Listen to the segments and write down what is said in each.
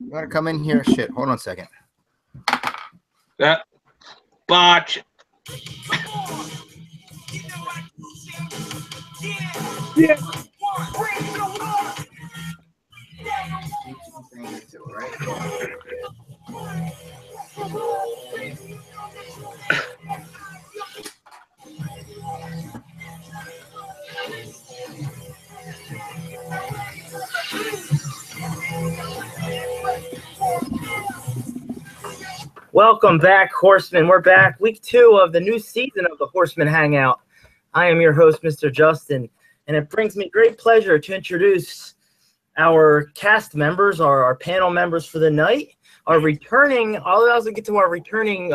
You want to come in here? Shit, hold on a second. Botch. Yeah. Welcome back, Horsemen. We're back. Week 2 of the new season of the Horsemen Hangout. I am your host, Mr. Justin, and it brings me great pleasure to introduce our cast members, our panel members for the night. Our returning, I'll also get to our returning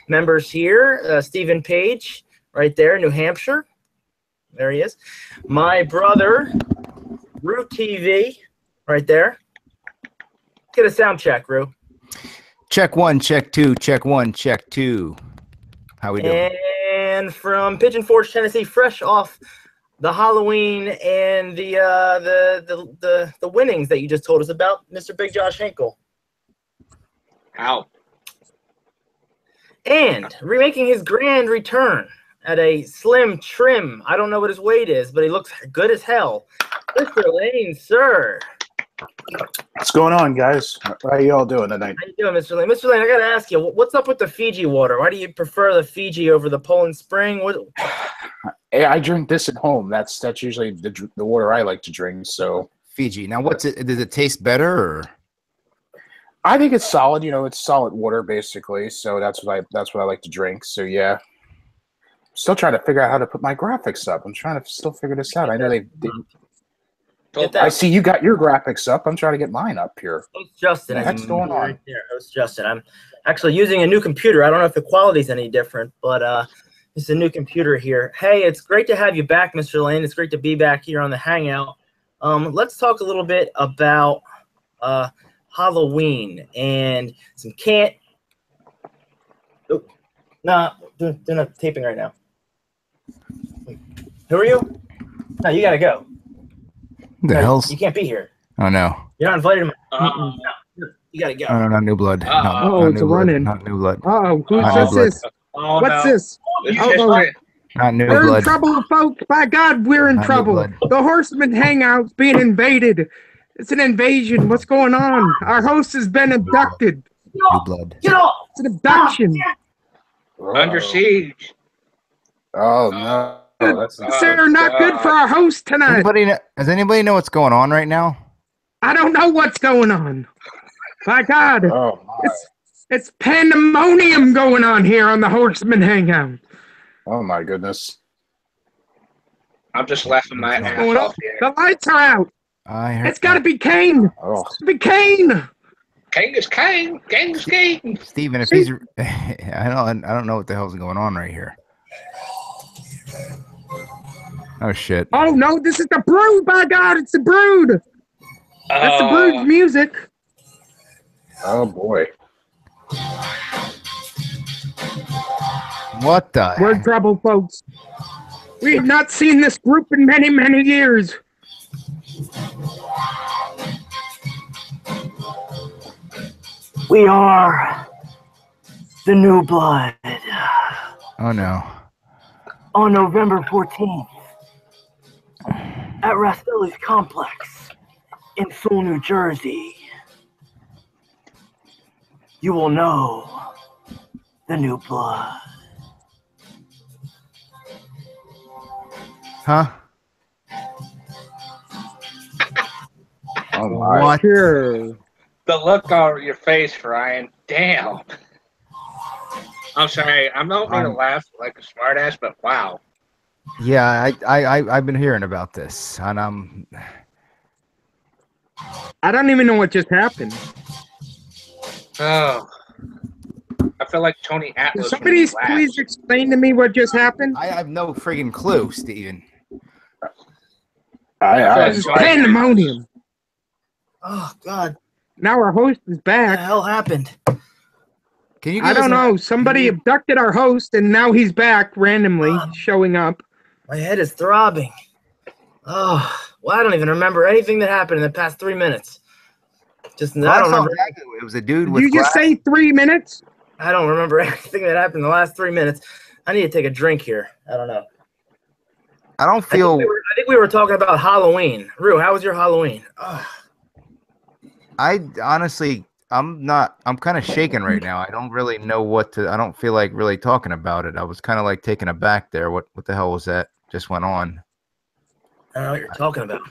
members here. Stephen Page, right there, New Hampshire. There he is. My brother, Rue TV, right there. Get a sound check, Rue. Check 1, check 2, check 1, check 2. How we doing? And from Pigeon Forge, Tennessee, fresh off the Halloween and the winnings that you just told us about, Mr. Big Josh Hinkle. How? And remaking his grand return at a slim trim. I don't know what his weight is, but he looks good as hell. Mr. Lane, sir. What's going on, guys? How you all doing tonight? How you doing, Mr. Lane? Mr. Lane, I got to ask you, what's up with the Fiji water? Why do you prefer the Fiji over the Poland Spring? I drink this at home. That's usually the water I like to drink. So Fiji. Now, what's it? Does it taste better? Or? I think it's solid. You know, it's solid water basically. So that's what I like to drink. So yeah, still trying to figure out how to put my graphics up. I'm trying to still figure this out. I know they I see you got your graphics up. I'm trying to get mine up here. Host Justin. What's going on? Right there, Host Justin. I'm actually using a new computer. I don't know if the quality's any different, but it's a new computer here. Hey, it's great to have you back, Mr. Lane. It's great to be back here on the Hangout. Let's talk a little bit about Halloween and some can't. Oh, nah, doing a taping right now. Wait, who are you? No, you gotta go. The hell's? You can't be here. Oh no. You're not invited. No, you gotta go. No, not New Blood. It's a run-in. Not New Blood. Oh, who's this? Oh, What's no. this? Not New We're Blood. in trouble, folks. By God, we're in Not New trouble. Blood. The Horsemen Hangout's being invaded. It's an invasion. What's going on? Our host has been abducted. New Blood. Get off! It's an abduction. Under siege. Oh no. Sir, not good for our host tonight. Does anybody know what's going on right now? I don't know what's going on. By God, Oh my. it's pandemonium going on here on the Horsemen Hangout. Oh my goodness. I'm just laughing my ass Going off on. here. The lights are out. I heard. It's got to be Kane. Oh. It's be Kane. King is king. King is king. Steven, if he's, I don't know what the hell's going on right here. Oh shit. Oh no, this is the Brood. By God, it's the Brood. That's the Brood's music. Oh boy. What the? We're in trouble, folks. We have not seen this group in many, many years. We are the New Blood. Oh no. On November 14th at Rastelli's Complex in Seoul, New Jersey, you will know the New Blood. Huh? Oh my. What? Sure. The look on your face, Ryan. Damn. I'm sorry. I'm not going to laugh like a smartass, but wow. Yeah, I've been hearing about this, and I don't even know what just happened. Oh. I feel like Tony Can Atlas. somebody please explain to me what just happened? I have no friggin' clue, Steven. This is pandemonium. Oh, God. Now our host is What the back. hell happened? Can you? I don't know. Somebody abducted our host, and now he's back randomly showing up. My head is throbbing. Oh, well, I don't even remember anything that happened in the past 3 minutes. Just Well, I I don't saw remember. exactly. It was a dude Did with you just glass. say 3 minutes? I don't remember anything that happened in the last 3 minutes. I need to take a drink here. I don't know. I don't I feel. think we were talking about Halloween. Rue, how was your Halloween? Ugh. I honestly, I'm not. I'm kind of shaken right now. I don't really know what to. I don't feel like really talking about it. I was kind of like taken aback there. What the hell was that? Just went on. I don't know what you're talking about.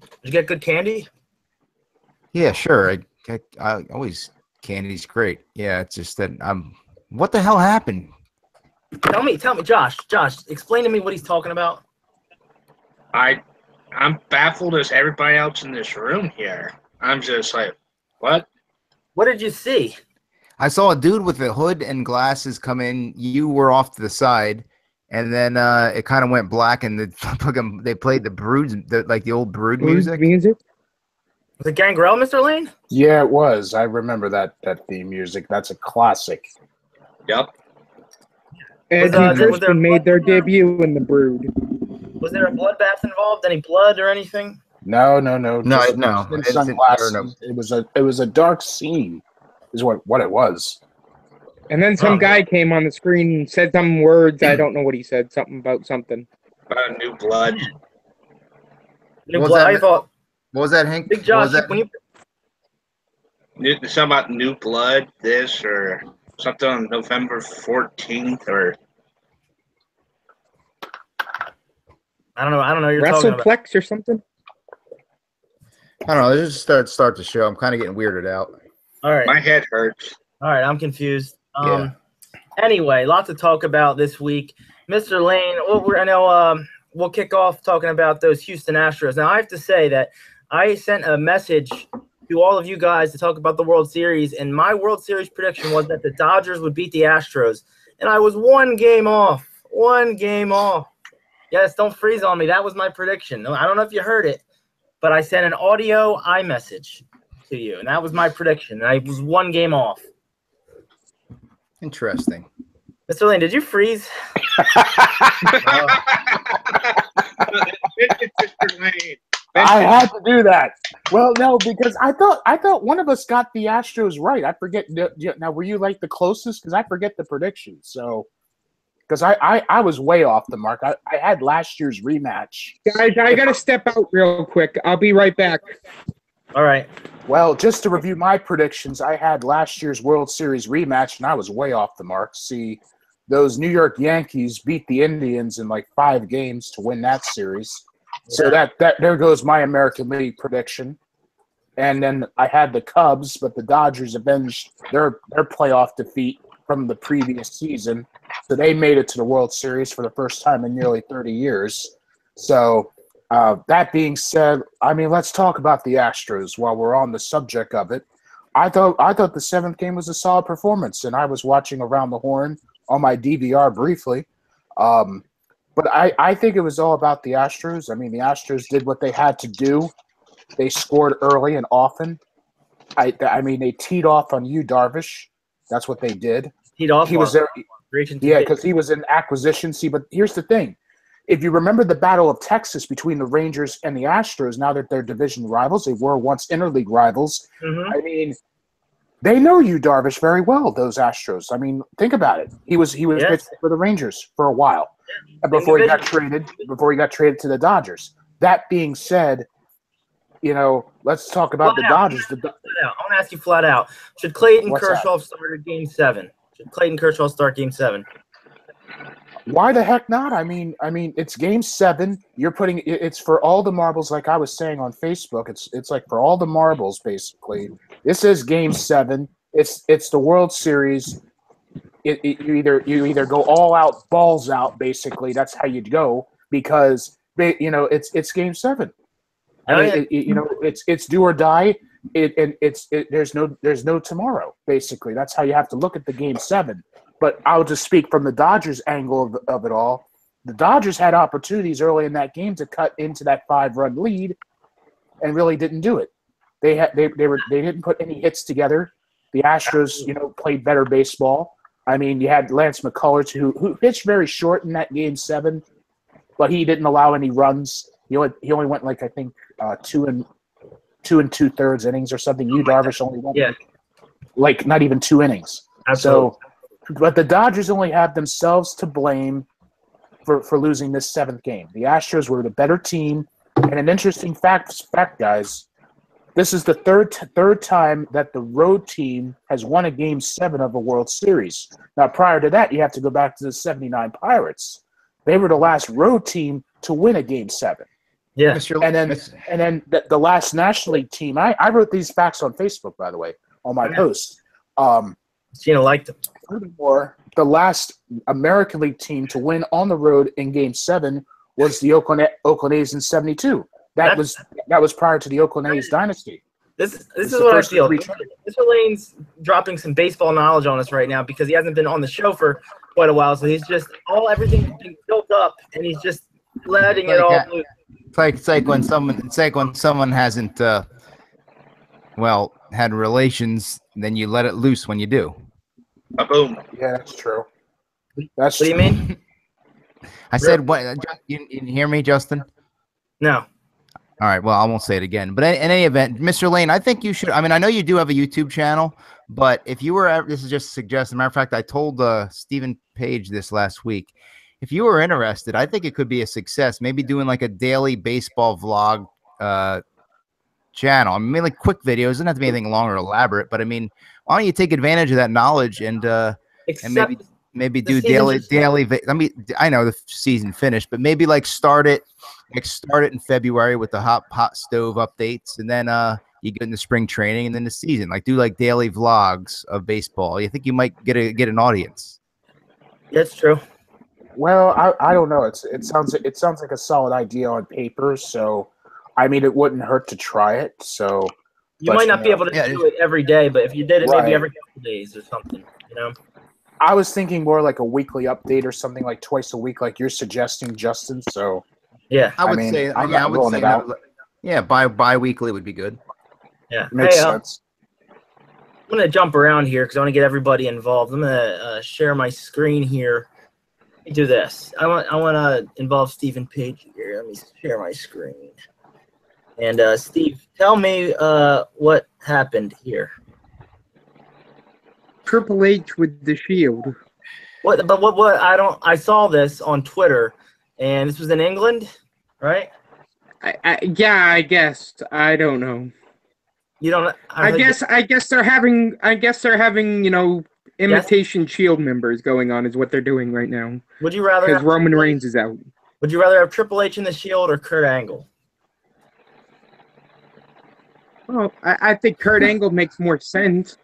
Did you get good candy? Yeah, sure. I always candy's great. Yeah, it's just that I'm. What the hell happened? Tell me, Josh, explain to me what he's talking about. I'm baffled as everybody else in this room here. I'm just like, what? What did you see? I saw a dude with a hood and glasses come in. You were off to the side, and then it kind of went black, and they played the Brood, like the old Brood music. Was it Gangrel, Mr. Lane? Yeah, it was. I remember that theme music. That's a classic. Yep. Ed and Kristen made their debut in the Brood. Was there a bloodbath involved? Any blood or anything? No. No. Sunglasses. It was a dark scene, is what it was. And then some guy came on the screen and said some words. I don't know what he said. Something about something. About new blood. New blood. I thought. What was that, Hank? Big Josh, when you Something about new blood, this or something on November 14th or. I don't know. You're talking about WrestlePlex or something. I don't know. Let's just start the show. I'm kind of getting weirded out. All right. My head hurts. All right, I'm confused. Yeah. Anyway, lots to talk about this week, Mr. Lane. I know we'll kick off talking about those Houston Astros. Now, I have to say that I sent a message to all of you guys to talk about the World Series, and my World Series prediction was that the Dodgers would beat the Astros, and I was one game off. Yes, don't freeze on me. That was my prediction. I don't know if you heard it, but I sent an audio iMessage to you, and that was my prediction. And I was one game off. Interesting. Mr. Lane, did you freeze? I had to do that. Well, no, because I thought one of us got the Astros right. I forget. Now, were you like the closest? Because I forget the prediction. So, because I was way off the mark. I had last year's rematch. Guys, I got to step out real quick. I'll be right back. All right. Well, just to review my predictions, I had last year's World Series rematch, and I was way off the mark. See, those New York Yankees beat the Indians in like 5 games to win that series. So that there goes my American League prediction. And then I had the Cubs, but the Dodgers avenged their playoff defeat from the previous season. So they made it to the World Series for the first time in nearly 30 years. So that being said, I mean, let's talk about the Astros while we're on the subject of it. I thought the 7th game was a solid performance, and I was watching Around the Horn on my DVR briefly. But I think it was all about the Astros. I mean, the Astros did what they had to do. They scored early and often. I mean, they teed off on Yu Darvish. That's what they did. Teed off. He was there. Yeah, because he was in acquisition. See, but here's the thing. If you remember the Battle of Texas between the Rangers and the Astros, now that they're division rivals, they were once interleague rivals. Mm-hmm. I mean, they know Yu Darvish very well, those Astros. I mean, think about it. He was pitching for the Rangers for a while before he got traded to the Dodgers. That being said, you know, let's talk about the Dodgers. I want to ask you flat out. Should Clayton Kershaw start Game 7? Should Clayton Kershaw start Game 7? Why the heck not? I mean, it's Game 7. You're putting it's for all the marbles, like I was saying on Facebook. It's like for all the marbles, basically. This is Game 7. It's the World Series. You either go all out, balls out. Basically, that's how you'd go because it's Game 7. I mean, it's do or die. There's no tomorrow. Basically, that's how you have to look at the Game 7. But I'll just speak from the Dodgers' angle of it all. The Dodgers had opportunities early in that game to cut into that 5-run lead, and really didn't do it. They didn't put any hits together. The Astros, played better baseball. I mean, you had Lance McCullers who pitched very short in that Game 7, but he didn't allow any runs. He only went like I think 2 2 2/3 innings or something. Darvish only went like not even 2 innings. Absolutely. So, but the Dodgers only have themselves to blame for losing this 7th game. The Astros were the better team, and an interesting fact, guys. This is the third time that the road team has won a Game 7 of a World Series. Now, prior to that, you have to go back to the '79 Pirates. They were the last road team to win a Game 7. Yeah. And then the last National League team. I wrote these facts on Facebook, by the way, on my post. Cena liked them. Furthermore, the last American League team to win on the road in Game 7 was the Oakland A's in '72. That was prior to the Oakland A's dynasty. This is what I feel. Mr. Lane's dropping some baseball knowledge on us right now because he hasn't been on the show for quite a while. So he's just everything's being built up, and he's just letting it all loose. It's like when someone hasn't had relations, then you let it loose when you do. Boom. Yeah, that's true. What do you mean? I said what? You hear me, Justin? No. All right. Well, I won't say it again. But in any event, Mr. Lane, I think you should. I mean, I know you do have a YouTube channel, but if you were, this is just a suggestion. Matter of fact, I told Stephen Page this last week. If you were interested, I think it could be a success. Maybe doing like a daily baseball vlog channel. I mean, like quick videos. Doesn't have to be anything long or elaborate. But I mean, why don't you take advantage of that knowledge and maybe do daily. I mean, I know the season finished, but maybe like start it in February with the hot stove updates, and then you get into spring training, and then the season. Like do like daily vlogs of baseball. You think you might get an audience? That's true. Well, I don't know. It sounds like a solid idea on paper. So, I mean, it wouldn't hurt to try it. So you might not be able to do it every day, but if you did it maybe every couple days or something, I was thinking more like a weekly update or something like twice a week, like you're suggesting, Justin. So yeah, I would say bi-weekly would be good. Yeah, makes sense. I'm gonna jump around here because I want to get everybody involved. I'm gonna share my screen here. Let me do this. I want to involve Stephen Page here. Let me share my screen. And Steve, tell me what happened here. Triple H with the Shield. What? But what? I saw this on Twitter, and this was in England, right? I guess. I don't know. You don't. I guess they're having. Imitation Shield members going on is what they're doing right now. Would you rather? Because Roman Reigns is out. Would you rather have Triple H in the Shield or Kurt Angle? Well, I think Kurt Angle makes more sense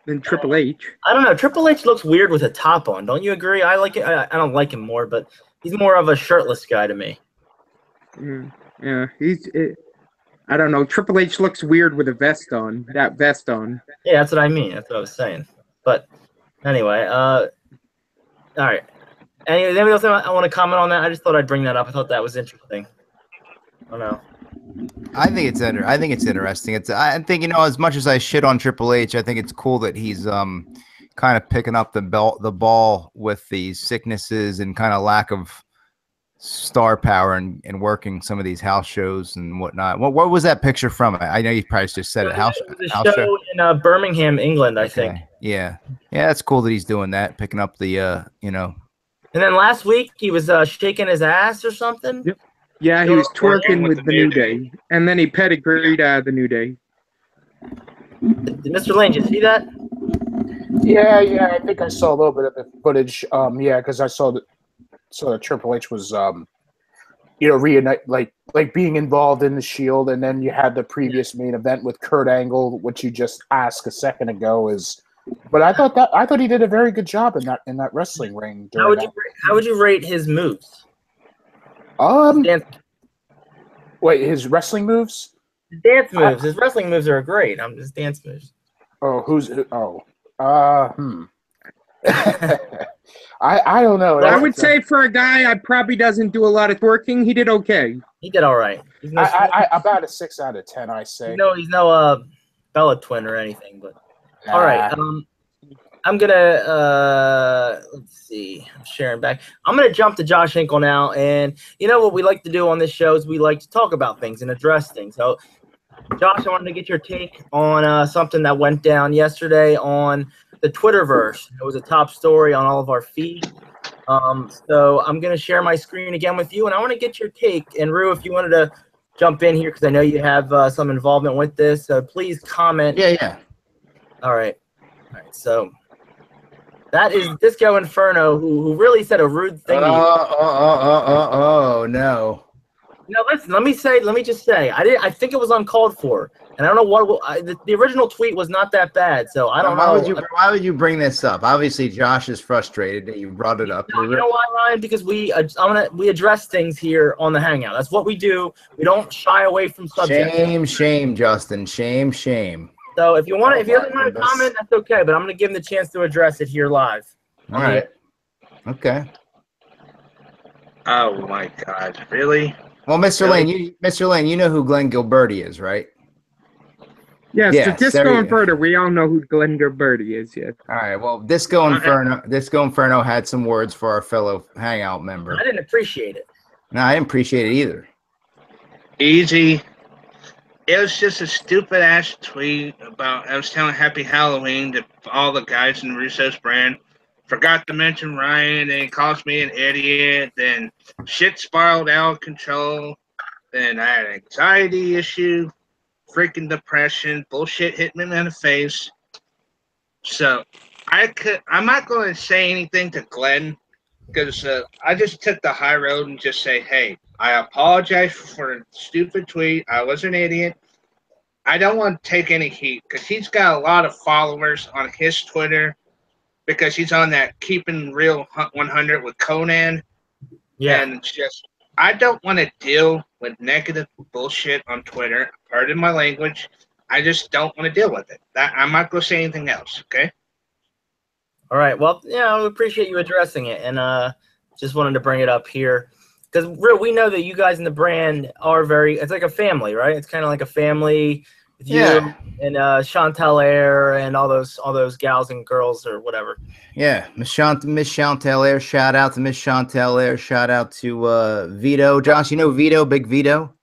than Triple H. I don't know. Triple H looks weird with a top on. Don't you agree? I like it. I don't like him more, but he's more of a shirtless guy to me. Yeah, I don't know. Triple H looks weird with a vest on. That vest on. Yeah, that's what I mean. That's what I was saying. But anyway, all right. Anybody else I want to comment on that? I just thought I'd bring that up. I thought that was interesting. I don't know. I think it's interesting. I think as much as I shit on Triple H, I think it's cool that he's kind of picking up the ball with these sicknesses and kind of lack of star power and working some of these house shows and whatnot. What was that picture from? I know you probably just said it. It was a show in Birmingham, England, I think. Yeah, that's cool that he's doing that, picking up the And then last week he was shaking his ass or something. Yep. Yeah, he was twerking with the New Day, and then he pedigreed the New Day. Mr. Lane, did you see that? Yeah, I think I saw a little bit of the footage. Because I saw that Triple H was, reunite like being involved in the Shield, and then you had the previous main event with Kurt Angle, which you just asked a second ago is. But I thought he did a very good job in that wrestling ring. How would you rate his moves? Wait, his wrestling moves? His dance moves. His wrestling moves are great. His dance moves. I don't know. I would say for a guy that probably doesn't do a lot of twerking, he did okay. He did all right. About a 6 out of 10, I say. No, he's no Bella twin or anything, but all right. I'm gonna let's see. I'm sharing back. I'm gonna jump to Josh Hinkle now, and you know what we like to do on this show is we like to talk about things and address things. So Josh, I wanted to get your take on something that went down yesterday on the Twitterverse. It was a top story on all of our feeds. So I'm going to share my screen again with you, and I want to get your take. And Rue, if you wanted to jump in here, because I know you have some involvement with this, so please comment. Yeah. All right. So that is Disco Inferno, who really said a rude thing. Oh, no. No, listen. Let me just say, I think it was uncalled for, and I don't know what. The original tweet was not that bad, so I don't know. Why would you bring this up? Obviously, Josh is frustrated that you brought it up. You know why, Ryan? Because we address things here on the Hangout. That's what we do. We don't shy away from subjects. Shame, Justin. Shame. So if you want to comment, that's okay. But I'm going to give him the chance to address it here live. All right. Okay. Oh my God! Really? Well, Mr. Lane, you know who Glenn Gilberti is, right? Yes, Yeah, the Disco Inferno. We all know who Glenn Gilberti is, yes. All right, well, Disco Inferno had some words for our fellow Hangout member. I didn't appreciate it. No, I didn't appreciate it either. Easy. It was just a stupid ass tweet about. I was telling Happy Halloween to all the guys in Russo's brand. Forgot to mention Ryan, and he calls me an idiot. Then shit spiraled out of control. Then I had an anxiety issue, freaking depression, bullshit hit me in the face. So I'm not going to say anything to Glenn because I just took the high road and just say, hey, I apologize for the stupid tweet. I was an idiot. I don't want to take any heat because he's got a lot of followers on his Twitter because he's on that Keeping Real 100 with Conan. Yeah. And it's just, I don't want to deal with negative bullshit on Twitter. Pardon my language. I just don't want to deal with it. I'm not going to say anything else, okay? All right. Well, yeah, we appreciate you addressing it, and just wanted to bring it up here because we know that you guys in the brand are it's like a family, right? It's kind of like a family with you and Chantel Air and all those gals and girls or whatever. Yeah, Miss Chantel Air. Shout out to Miss Chantel Air. Shout out to Vito. Josh, you know Vito, Big Vito?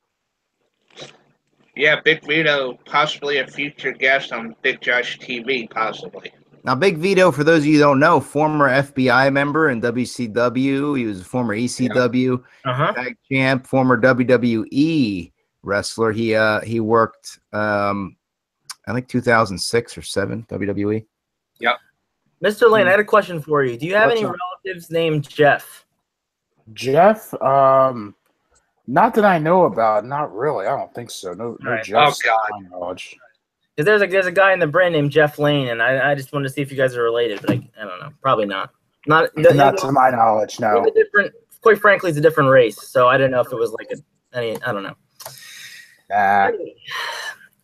Yeah, Big Vito, possibly a future guest on Big Josh TV, possibly. Now, Big Vito, for those of you who don't know, former FBI member in WCW. He was a former ECW tag champ, former WWE wrestler. He worked, I think 2006 or 7 WWE. Yep. Mr. Lane, I had a question for you. Do you have any relatives named Jeff? Jeff? Not that I know about. Not really. I don't think so. No right. Jeff. Oh, God. To my knowledge. Because there's a guy in the brand named Jeff Lane, and I just wanted to see if you guys are related, but I don't know. Probably not. Not to my knowledge, no. Quite frankly, it's a different race, so I didn't know if it was like I don't know.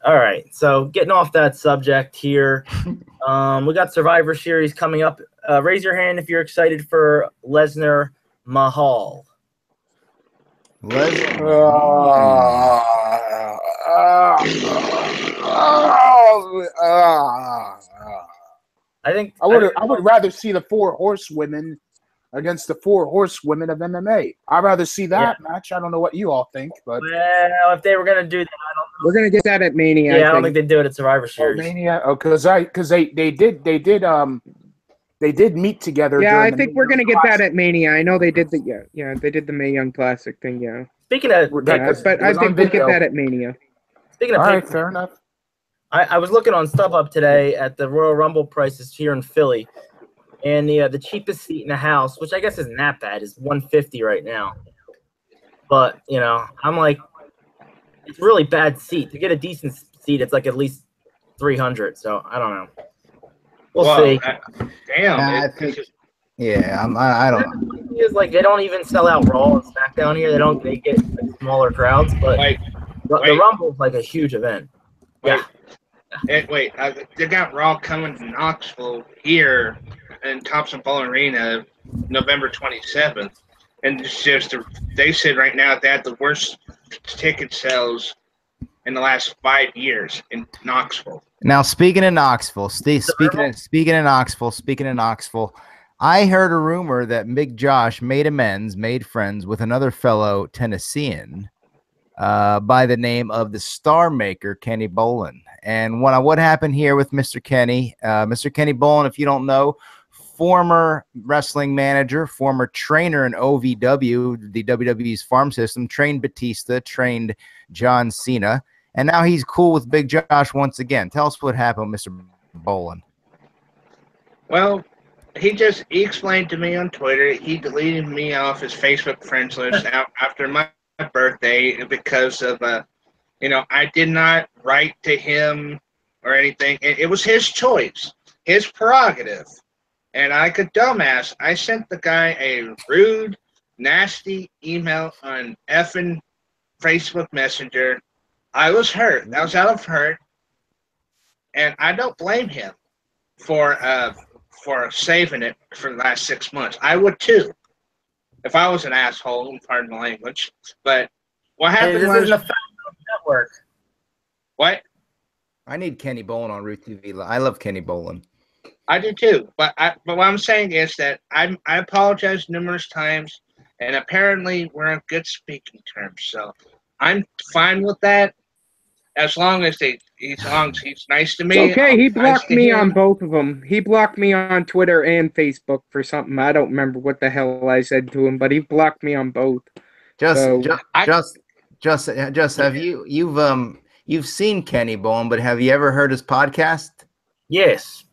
All right, so getting off that subject here, we got Survivor Series coming up. Raise your hand if you're excited for Lesnar Mahal. I think I would rather see the 4 horsewomen against the 4 horsewomen of MMA. I'd rather see that match. I don't know what you all think, but well, if they were gonna do that, we're gonna get that at Mania. Yeah, I don't think they'd do it at Survivor Series. Mania, because they did meet together. Yeah, I think we're gonna get that at Mania. I know they did they did the Mae Young Classic thing. Yeah. Speaking of, but I think we'll get that at Mania. Speaking of, all right, fair enough. I was looking on StubHub today at the Royal Rumble prices here in Philly, and the cheapest seat in the house, which I guess isn't that bad, is $150 right now. But I'm like, it's a really bad seat. To get a decent seat, it's like at least $300. So I don't know. We'll see. Damn. I think, I don't know. It's like they don't even sell out Raw and SmackDown here. They get like, smaller crowds, but the Rumble is like a huge event. Wait, they got Raw coming to Knoxville here in Thompson Bowl Arena November 27th. And it's just, they said right now they had the worst ticket sales in the last 5 years in Knoxville. Now, speaking of Knoxville, I heard a rumor that Big Josh made friends with another fellow Tennessean by the name of the Star Maker, Kenny Bolin. And what happened here with Mr. Kenny? Mr. Kenny Bolin, if you don't know, former wrestling manager, former trainer in OVW, the WWE's farm system, trained Batista, trained John Cena, and now he's cool with Big Josh once again. Tell us what happened, Mr. Bolin. Well, he explained to me on Twitter, he deleted me off his Facebook friends list after my birthday because of, I did not write to him or anything. It was his choice, his prerogative. And like a dumbass, I sent the guy a rude, nasty email on effing Facebook Messenger. I was hurt. I was out of hurt. And I don't blame him for saving it for the last 6 months. I would too, if I was an asshole, pardon my language. But what happened this was... isn't a network. What? I need Kenny Bolin on Root TV. I love Kenny Bolin. I do too. But what I'm saying is that I apologized numerous times, and apparently we're on good speaking terms. So I'm fine with that, as long as he's nice to me. Okay, he blocked me him. on both of them. He blocked me on Twitter and Facebook for something. I don't remember what the hell I said to him, but he blocked me on both. Just have you've seen Kenny Bolin, but have you ever heard his podcast? Yes.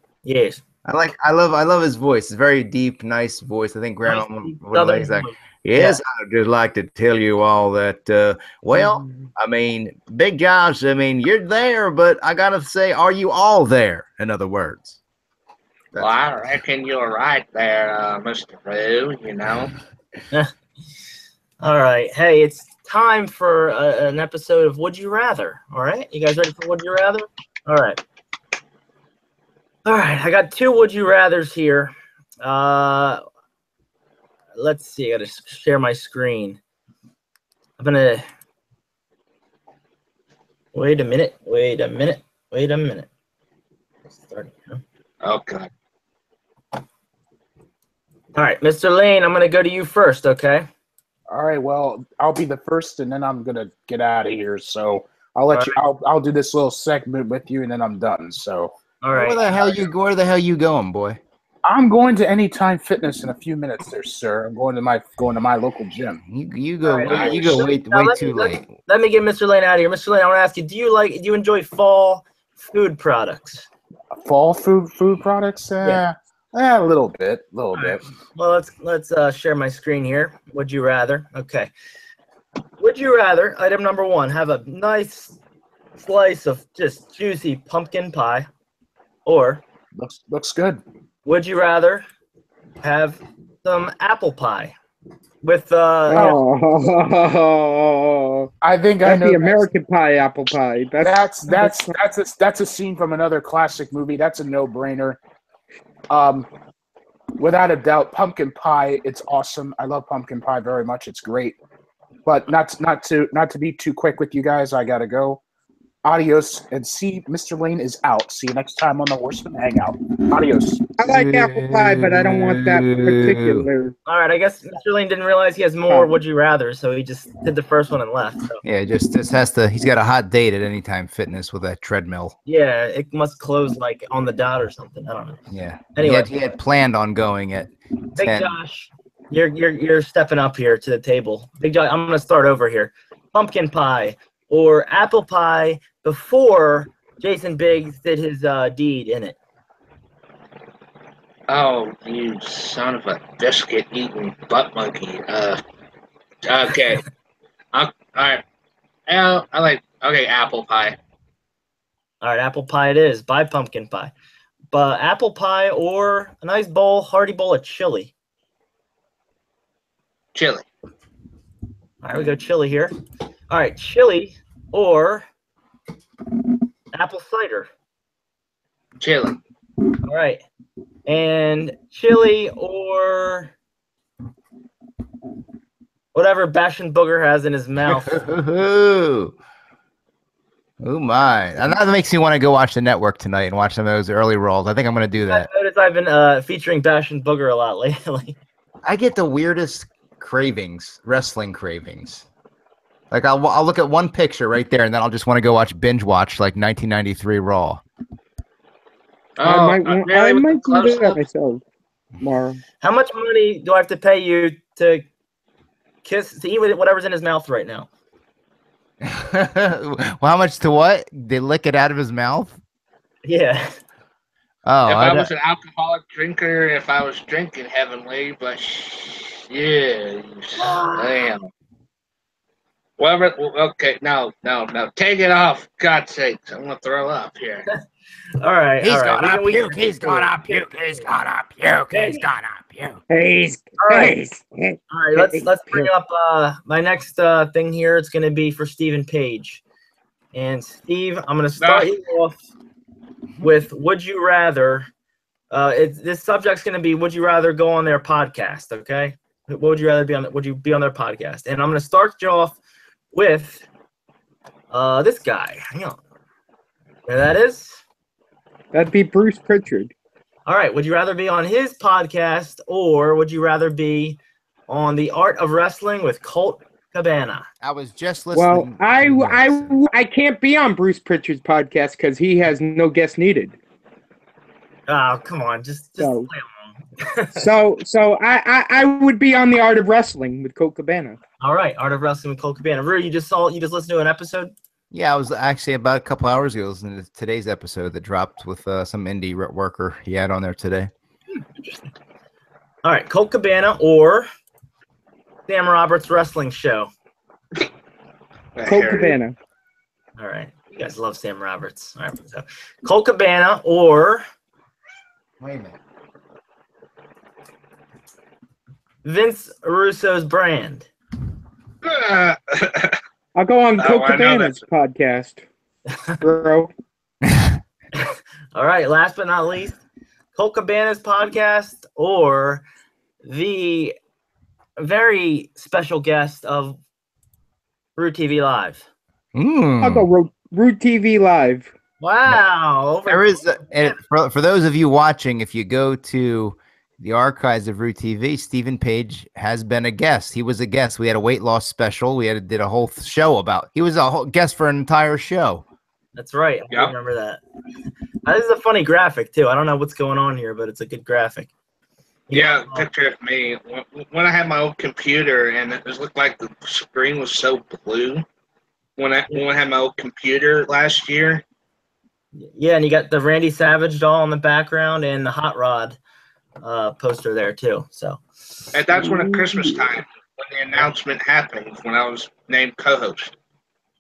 I love his voice. It's a very deep, nice voice. I think Grandma would like that. Yes, yeah. I'd just like to tell you all that, I mean, Big Josh, I mean, you're there, but I got to say, are you all there, in other words? Well, I reckon you're right there, Mr. Roo, All right. Hey, it's time for an episode of Would You Rather. All right? You guys ready for Would You Rather? All right. I got 2 Would You Rathers here. Let's see. I got to share my screen. I'm going to... Wait a minute. Starting now. Okay. All right, Mr. Lane, I'm going to go to you first, okay? All right, well, I'll be the first, and then I'm going to get out of here. So I'll let you. I'll do this little segment with you, and then I'm done. So... All right. Where the hell you going, boy? I'm going to Anytime Fitness in a few minutes, there, sir. I'm going to my local gym. You go way too late. Let me get Mr. Lane out of here. Mr. Lane, I want to ask you: do you enjoy fall food products? Fall food products? Yeah. A little bit. Well, let's share my screen here. Would you rather? Okay. Would you rather? Item number 1: have a nice slice of just juicy pumpkin pie. Or looks good. Would you rather have some apple pie with I think I know the American pie apple pie. That's a scene from another classic movie. That's a no-brainer. Without a doubt, pumpkin pie. It's awesome. I love pumpkin pie very much. It's great. But not to be too quick with you guys. I gotta go. Adios, and see, Mr. Lane is out. See you next time on the Horsemen Hangout. Adios. I like apple pie, but I don't want that particular. All right, I guess Mr. Lane didn't realize he has more Would You Rather, so he just did the first one and left. So. Yeah, just has to. He's got a hot date at Anytime Fitness with that treadmill. Yeah, it must close like on the dot or something. I don't know. Yeah. Anyway, he had planned on going at 10. Big Josh, you're stepping up here to the table. Big Josh, I'm gonna start over here. Pumpkin pie or apple pie before Jason Biggs did his deed in it. Oh, you son of a biscuit-eating butt monkey. Okay. All right. Apple pie. All right, apple pie it is. Buy pumpkin pie. But apple pie or a nice bowl, hearty bowl of chili. Chili. All right, we go chili here. All right, chili or apple cider. Chili. All right. And chili or whatever Bastion Booger has in his mouth. Oh my. And that makes me want to go watch the network tonight and watch some of those early rolls. I think I'm going to do that. I noticed I've been featuring Bastion Booger a lot lately. I get the weirdest cravings, wrestling cravings. Like I'll look at one picture right there, and then I'll just want to go binge watch like 1993 Raw. I really, with might the do that close-up? myself tomorrow. How much money do I have to pay you to eat whatever's in his mouth right now? Well, how much to what? They lick it out of his mouth? Yeah. Oh, If I was an alcoholic drinker, if I was drinking heavenly, but yeah, damn. Whatever. Okay, no. Take it off. God's sakes, I'm gonna throw up here. All right. He's all right. gonna We puke. can- He's gonna puke. He's gonna puke. He's gonna puke. Hey, All right. hey, All right, let's bring up my next thing here. It's going to be for Stephen Page. And Steve, I'm going to start you off with would you rather. This subject's going to be would you rather go on their podcast, okay? What would you rather be on? Would you be on their podcast? And I'm going to start you off with this guy. Hang on. There that is. That'd be Bruce Pritchard. All right. Would you rather be on his podcast or would you rather be on The Art of Wrestling with Colt Cabana? I was just Well, listening. I can't be on Bruce Pritchard's podcast because he has no guest needed. Oh, come on. Just So- play along. So I would be on The Art of Wrestling with Colt Cabana. All right. Art of Wrestling with Colt Cabana. Rue, you just listened to an episode? Yeah, I was actually about a couple hours ago listening to today's episode that dropped with some indie worker he had on there today. Interesting. All right. Colt Cabana or Sam Roberts Wrestling Show. Colt Cabana. All right. You guys love Sam Roberts. All right. So Colt Cabana or Wait a minute. Vince Russo's brand. I'll go on Colt I know Cabana's podcast, bro. All right. Last but not least, Colt Cabana's podcast or the very special guest of Root TV Live. I'll go Root TV Live. Wow. There is, for those of you watching, if you go to the archives of Root TV, Stephen Page has been a guest. He was a guest. We had a weight loss special. We did a whole show about. He was a whole guest for an entire show. That's right. I Yep. remember that. This is a funny graphic too. I don't know what's going on here, but it's a good graphic. Yeah, picture of me when I had my old computer and it looked like the screen was so blue. When I had my old computer last year. Yeah, and you got the Randy Savage doll in the background and the Hot Rod poster there too. So And that's when at Christmas time, when the announcement happened, when I was named co-host.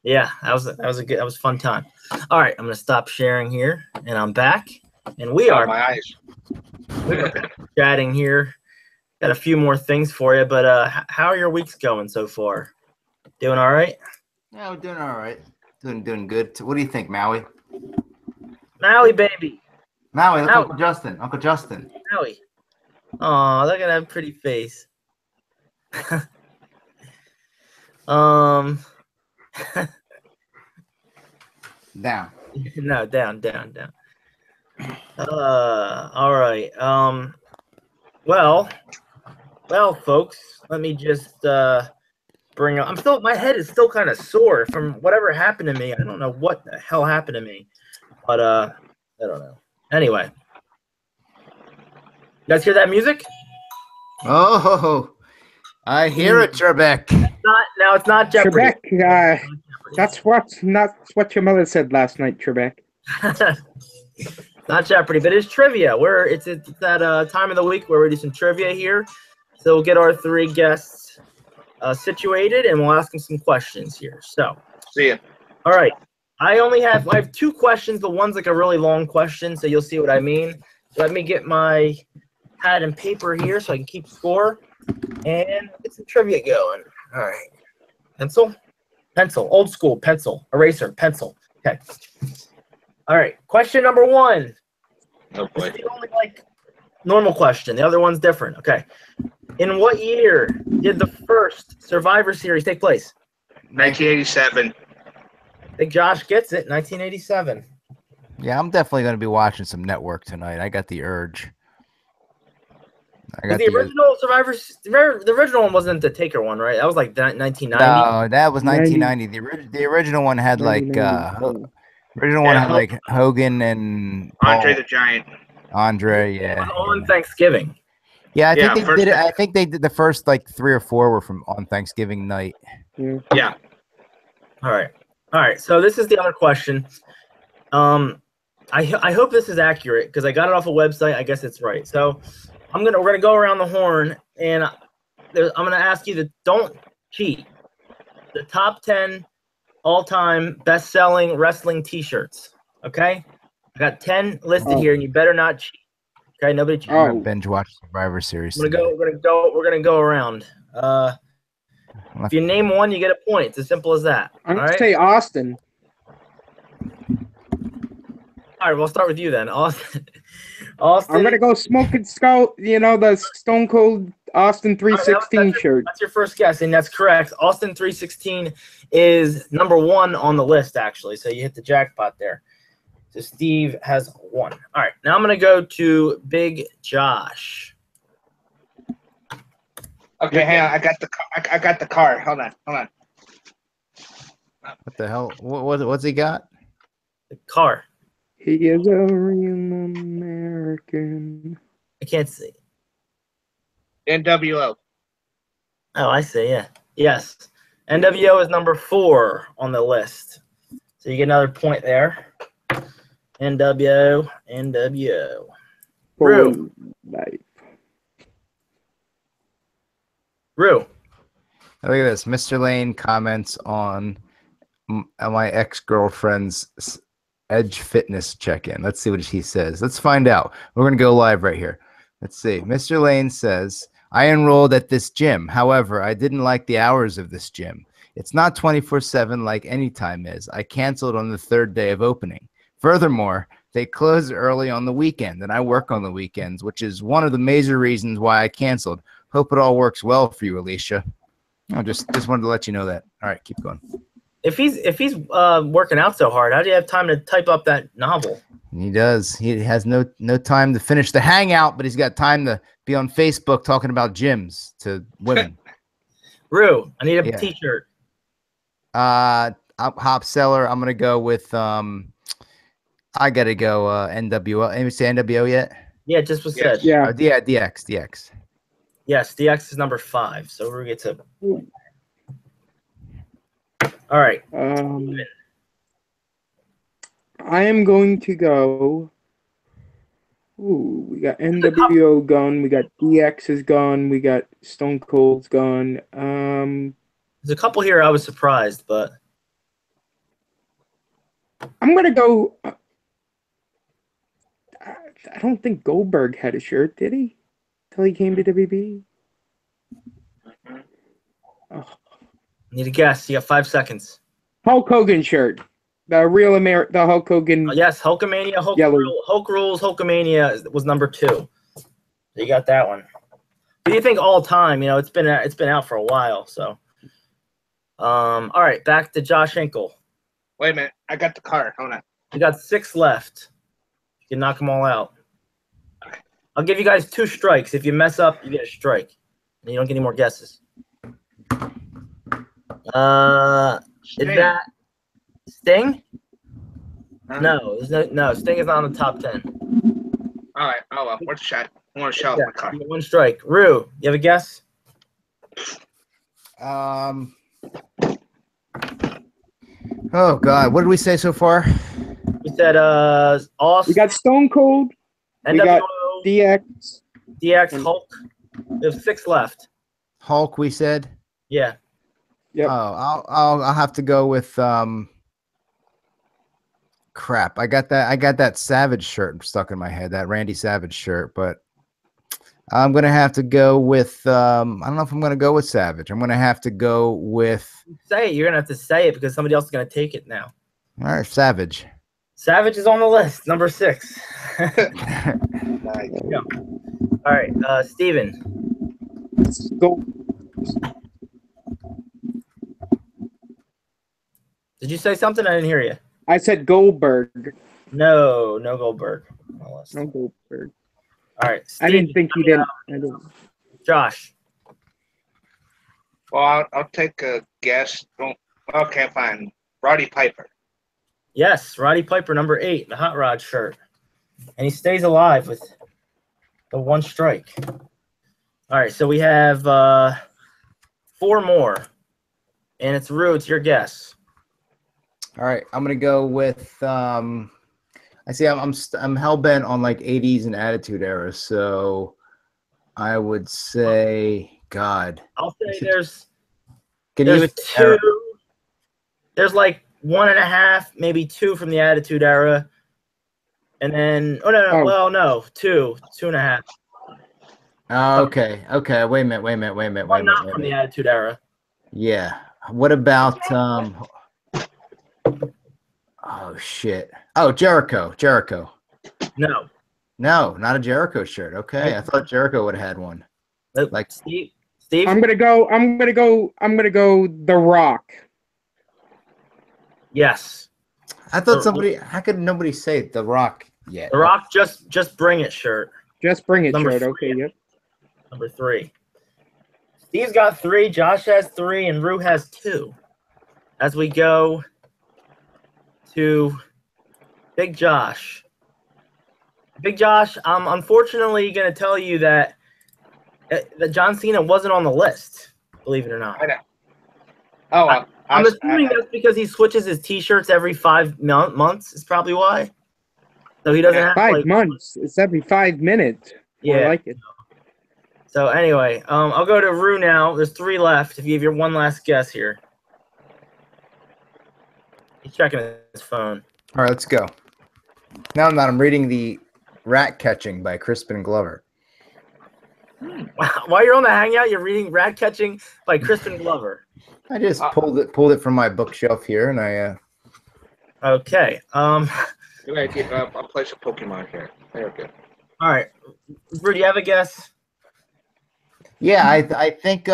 yeah, that was a fun time. All right, I'm gonna stop sharing here, and I'm back, and we Oh, are my eyes. chatting here. Got a few more things for you, but how are your weeks going so far? Doing all right? Yeah, we're doing all right. Doing good. What do you think, Maui? Maui, baby. Maui, look, Maui. Uncle Justin. Uncle Justin. Maui. Oh, look at that pretty face. Down. No, down. All right. Well, folks, let me just bring up. My head is still kind of sore from whatever happened to me. I don't know what the hell happened to me, but I don't know. Anyway, you guys hear that music? Oh, I hear it, Trebek. It's not Jeopardy. Trebek, that's what your mother said last night, Trebek. Not Jeopardy, but it's trivia. It's that time of the week where we do some trivia here. So we'll get our three guests situated, and we'll ask them some questions here. So, See ya. all right. I have two questions, but one's like a really long question, so you'll see what I mean. Let me get my pad and paper here so I can keep score and get some trivia going. All right. Pencil, old school pencil, eraser, pencil. Okay. All right. Question number one. Oh, This boy. is the only normal question. The other one's different. Okay. In what year did the first Survivor Series take place? 1987. I think Josh gets it. 1987. Yeah, I'm definitely going to be watching some network tonight. I got the urge. I got The original the original one wasn't the Taker one, right? That was like 1990. No, that was 1990. The original one had like original one had like Hogan and Andre Paul, the Giant. Andre, yeah. On Thanksgiving. Yeah, I think Yeah, they did it. I think they did the first like 3 or 4 were from on Thanksgiving night. Yeah. All right. So this is the other question. I hope this is accurate because I got it off a website. I guess it's right. So we're gonna go around the horn, and I'm gonna ask you to don't cheat. The top 10 all-time best-selling wrestling T-shirts. Okay, I got 10 listed here, and you better not cheat. Okay, nobody cheat. I'm gonna binge watch Survivor Series. We're gonna go around. If you name one, you get a point. It's as simple as that. I'm gonna say Austin. All right, we'll start with you then, Austin. Austin. I'm gonna go Smoking Skull. You know the Stone Cold Austin 316 shirt. That's your first guess, and that's correct. Austin 316 is number 1 on the list, actually. So you hit the jackpot there. So Steve has 1. All right, now I'm gonna go to Big Josh. Okay, hang on. I got the card. Hold on. What the hell? What's he got? The car. He is a real American. I can't see. NWO. Oh, I see. Yeah. Yes. NWO is number 4 on the list. So you get another point there. NWO. Rue. Look at this. Mr. Lane comments on my ex-girlfriend's Edge Fitness check-in. Let's see what he says. Let's find out. We're going to go live right here. Let's see. Mr. Lane says, I enrolled at this gym. However, I didn't like the hours of this gym. It's not 24/7 like Anytime is. I canceled on the 3rd day of opening. Furthermore, they close early on the weekend, and I work on the weekends, which is one of the major reasons why I canceled. Hope it all works well for you, Alicia. I just wanted to let you know that. All right, keep going. If he's working out so hard, how do you have time to type up that novel? He does. He has no time to finish the hangout, but he's got time to be on Facebook talking about gyms to women. Rue, I need a T-shirt. Hop seller. I'm gonna go with I gotta go NWO. Anybody say NWO yet? Yeah, it just was said. Yeah. DX. Yes, DX is number 5. So Rue gets a. All right. I am going to go. Ooh, we got NWO gone. We got DX is gone. We got Stone Cold's gone. There's a couple here I was surprised, but I'm gonna go. I don't think Goldberg had a shirt, did he? Till he came to WB. Oh. Need a guess. You got 5 seconds. Hulk Hogan shirt. The real the Hulk Hogan. Yes, Hulkamania, Hulk Rules, Hulkamania was number 2. So you got that one. What do you think all time? You know, it's been out for a while. So, all right, back to Josh Hinkle. Wait a minute. I got the card. Hold on. You got 6 left. You can knock them all out. I'll give you guys 2 strikes. If you mess up, you get a strike, and you don't get any more guesses. Is that Sting? No, no. Sting is not on the top 10. All right. Oh well. What's a shot? I want to shout my card. 1 strike. Rue, you have a guess? Oh God, what did we say so far? We said Austin. We got Stone Cold. NWO, we got DX, Hulk. There's 6 left. Hulk, we said. Yeah. Yep. Oh, I'll have to go with crap. I got that Savage shirt stuck in my head, that Randy Savage shirt, but I'm gonna have to go with I don't know if I'm gonna go with Savage. I'm gonna have to go with say it. You're gonna have to say it because somebody else is gonna take it now. All right, Savage. Savage is on the list, number 6. Nice. Yeah. All right, Steven. Let's go. Did you say something? I didn't hear you. I said Goldberg. No Goldberg. No Goldberg. All right. I didn't think he didn't. I didn't. Josh. Well, I'll take a guess. Okay, fine. Roddy Piper. Yes, Roddy Piper, number 8, the Hot Rod shirt. And he stays alive with the 1 strike. All right, so we have 4 more. And it's Rue, it's your guess. All right, I'm gonna go with. I see. I'm hell bent on like 80s and Attitude Era, so I would say God. I'll say there's Can you even 2. There's like 1.5, maybe 2 from the Attitude Era, and then well, no, 2.5. Okay. Wait a minute. One not from the Attitude Era. Yeah. What about Oh shit. Oh, Jericho. No. No, not a Jericho shirt. Okay, I thought Jericho would have had one. Like Steve. I'm gonna go The Rock. Yes. I thought somebody. How could nobody say The Rock yet? The Rock just bring it shirt. Just bring it Number shirt. 3. Okay, yep. Number 3. Steve's got 3, Josh has 3, and Rue has 2. As we go to Big Josh. Big Josh, I'm unfortunately going to tell you that John Cena wasn't on the list, believe it or not. I know. Oh, I'm assuming that's because he switches his T-shirts every 5 months is probably why. So he doesn't have 5 months. It's every 5 minutes. Yeah. I like it. So anyway, I'll go to Rue now. There's 3 left. If you have your one last guess here. He's checking his phone. All right, let's go. Now I'm reading the Rat Catching by Crispin Glover. While you're on the Hangout, you're reading Rat Catching by Crispin Glover. I just pulled it from my bookshelf here, and I. Okay. I'll place a Pokemon here. There we go. All right. Rue, do you have a guess? Yeah, I think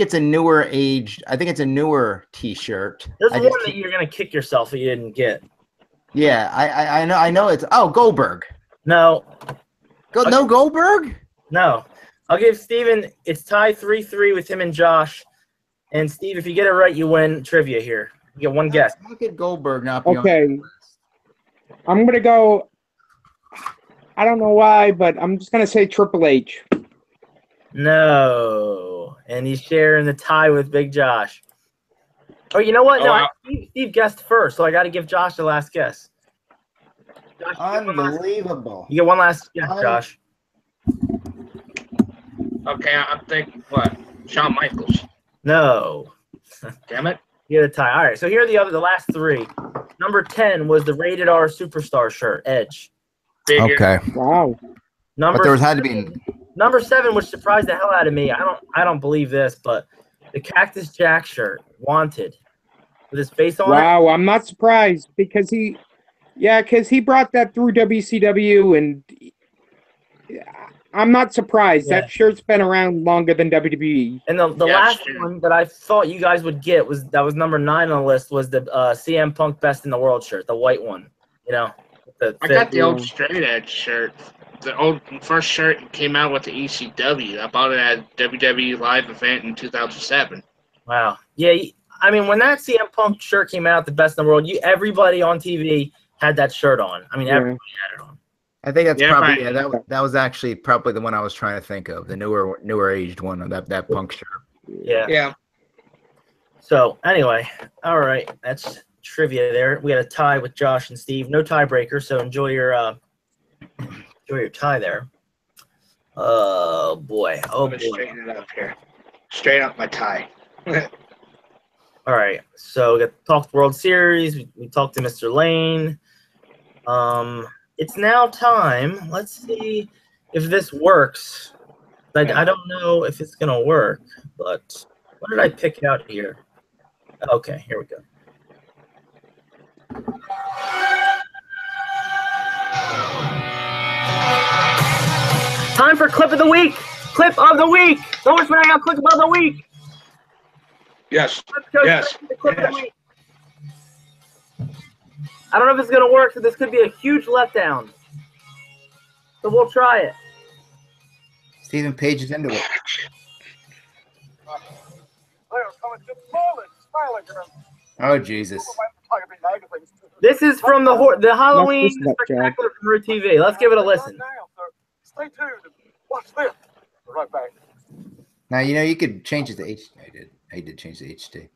it's a newer aged. I think it's a newer T-shirt. There's one that you're gonna kick yourself that you didn't get. Yeah, I know it's Goldberg. No. No Goldberg? No. I'll give Steven, it's tied 3-3 with him and Josh. And Steve, if you get it right, you win trivia here. You get one guess. How could Goldberg not be Okay. on the list? I'm gonna go. I don't know why, but I'm just gonna say Triple H. No. And he's sharing the tie with Big Josh. Oh, you know what? No, Steve guessed first, so I got to give Josh the last guess. Josh, Unbelievable. You get one last guess, Josh. Okay, I'm thinking what? Shawn Michaels. No. Damn it. You get a tie. All right, so here are the last 3. Number 10 was the Rated R Superstar shirt, Edge. Figure. Okay. Wow. But there had to be. Number 7, which surprised the hell out of me. I don't believe this, but the Cactus Jack shirt, Wanted, with his face on it. Wow, I'm not surprised because he brought that through WCW, and I'm not surprised. Yeah. That shirt's been around longer than WWE. And the last one that I thought you guys would get was number 9 on the list was the CM Punk Best in the World shirt, the white one. You know, I got the old Straight Edge shirt. The old first shirt came out with the ECW. I bought it at WWE Live event in 2007. Wow. Yeah, I mean, when that CM Punk shirt came out, the Best in the World, everybody on TV had that shirt on. I mean, everybody had it on. I think that's probably that was actually probably the one I was trying to think of, the newer aged one of that Punk shirt. Yeah. Yeah. So anyway, all right, that's trivia there. We had a tie with Josh and Steve. No tiebreaker, so enjoy your tie there. Oh boy. Oh boy. Straighten it up here. Straighten up my tie. All right. So we got talked World Series. We talked to Mr. Lane. It's now time. Let's see if this works. I don't know if it's gonna work, but what did I pick out here? Okay, here we go. Time for clip of the week. Clip of the week. The Horsemen Hangout clip of the week. Yes. Let's go Yes. to the clip of the week. I don't know if it's gonna work, so this could be a huge letdown. So we'll try it. Stephen Page is into it. Oh Jesus! This is from the Halloween Mess this up, Joe. spectacular from Root TV. Let's give it a listen. Stay tuned. Watch this. Right back. Now you know you could change it to HD. I did change the HD.